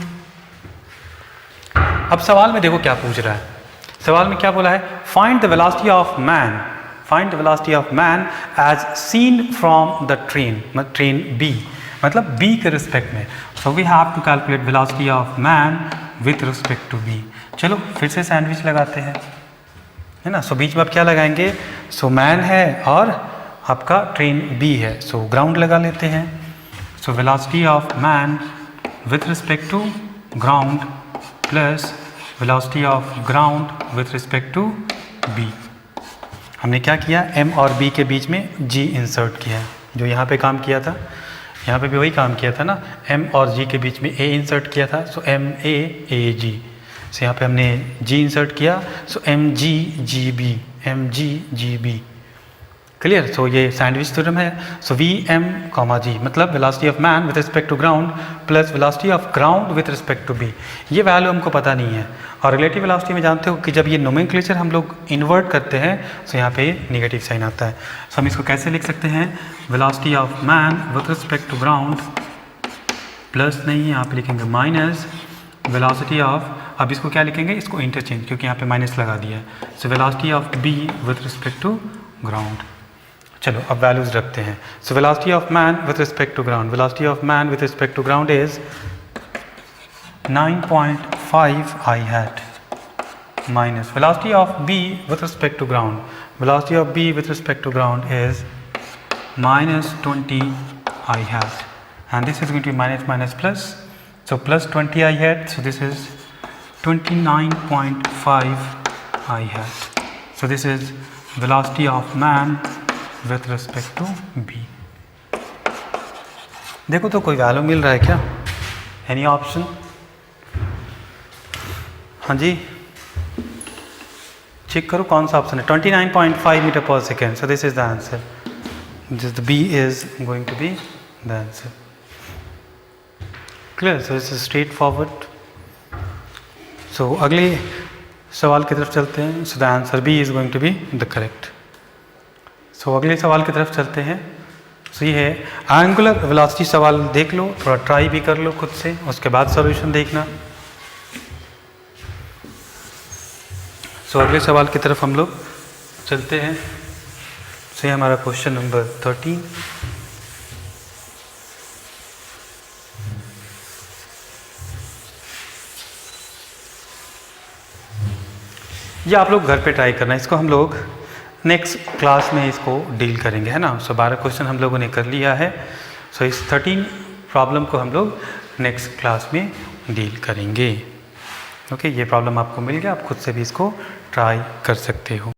अब सवाल में देखो क्या पूछ रहा है, सवाल में क्या बोला है, find the velocity of man, find the velocity of man as seen from the train, train B, मतलब बी के रिस्पेक्ट में। So we have to calculate velocity of man with respect to B. चलो फिर से sandwich लगाते हैं, है ना। सो बीच में आप क्या लगाएंगे, सो मैन है और आपका ट्रेन बी है, सो ग्राउंड लगा लेते हैं। So velocity of man with respect to ground plus velocity of ground with respect to b। हमने क्या किया, m और b के बीच में g इंसर्ट किया, जो यहाँ पे काम किया था, यहाँ पे भी वही काम किया था ना, m और g के बीच में a इंसर्ट किया था। सो m a a g, सो यहाँ पे हमने g इंसर्ट किया, so m g g b, m g g b। Clear. So ये सैंडविच थ्योरम है। So V M comma G मतलब velocity of man with respect to ground plus velocity of ground with respect to B. ये value हमको पता नहीं है। और relative velocity में जानते हो कि जब ये नोमेनक्लेचर हम लोग इन्वर्ट करते हैं तो यहाँ पे नेगेटिव साइन आता है। सो हम इसको कैसे लिख सकते हैं, velocity of man with respect to ground plus नहीं, यहाँ पे लिखेंगे माइनस वेलोसिटी ऑफ, अब इसको क्या लिखेंगे, इसको इंटरचेंज, क्योंकि यहाँ पे माइनस लगा दिया है। So velocity of B with respect to ground. चलो अब वैल्यूज रखते हैं। So velocity of man with respect to ground, velocity of man with respect to ground is 9.5 i hat minus velocity of b with respect to ground, velocity of b with respect to ground is minus 20 i hat, and this is going to be minus minus plus, so plus 20 i hat, so this is 29.5 i hat. So this is velocity of man with respect to b. देखो तो कोई value मिल रहा है क्या, any option? हाँ जी check करो कौन सा ऑप्शन है, 29.5 metre per second. So this is the answer, this B is going to be the answer. Clear. So this is straightforward. So अगले सवाल की तरफ चलते हैं। So the answer B is going to be the correct. So अगले सवाल की तरफ चलते हैं। सो ये है एंगुलर वेलोसिटी। सवाल देख लो, थोड़ा ट्राई भी कर लो खुद से, उसके बाद सॉल्यूशन देखना। सो अगले सवाल की तरफ हम लोग चलते हैं। सो ये हमारा क्वेश्चन नंबर 13। ये आप लोग घर पे ट्राई करना, इसको हम लोग नेक्स्ट क्लास में इसको डील करेंगे, है ना। सो 12 क्वेश्चन हम लोगों ने कर लिया है। सो इस 13 प्रॉब्लम को हम लोग नेक्स्ट क्लास में डील करेंगे। ओके, ये प्रॉब्लम आपको मिल गया, आप खुद से भी इसको ट्राई कर सकते हो।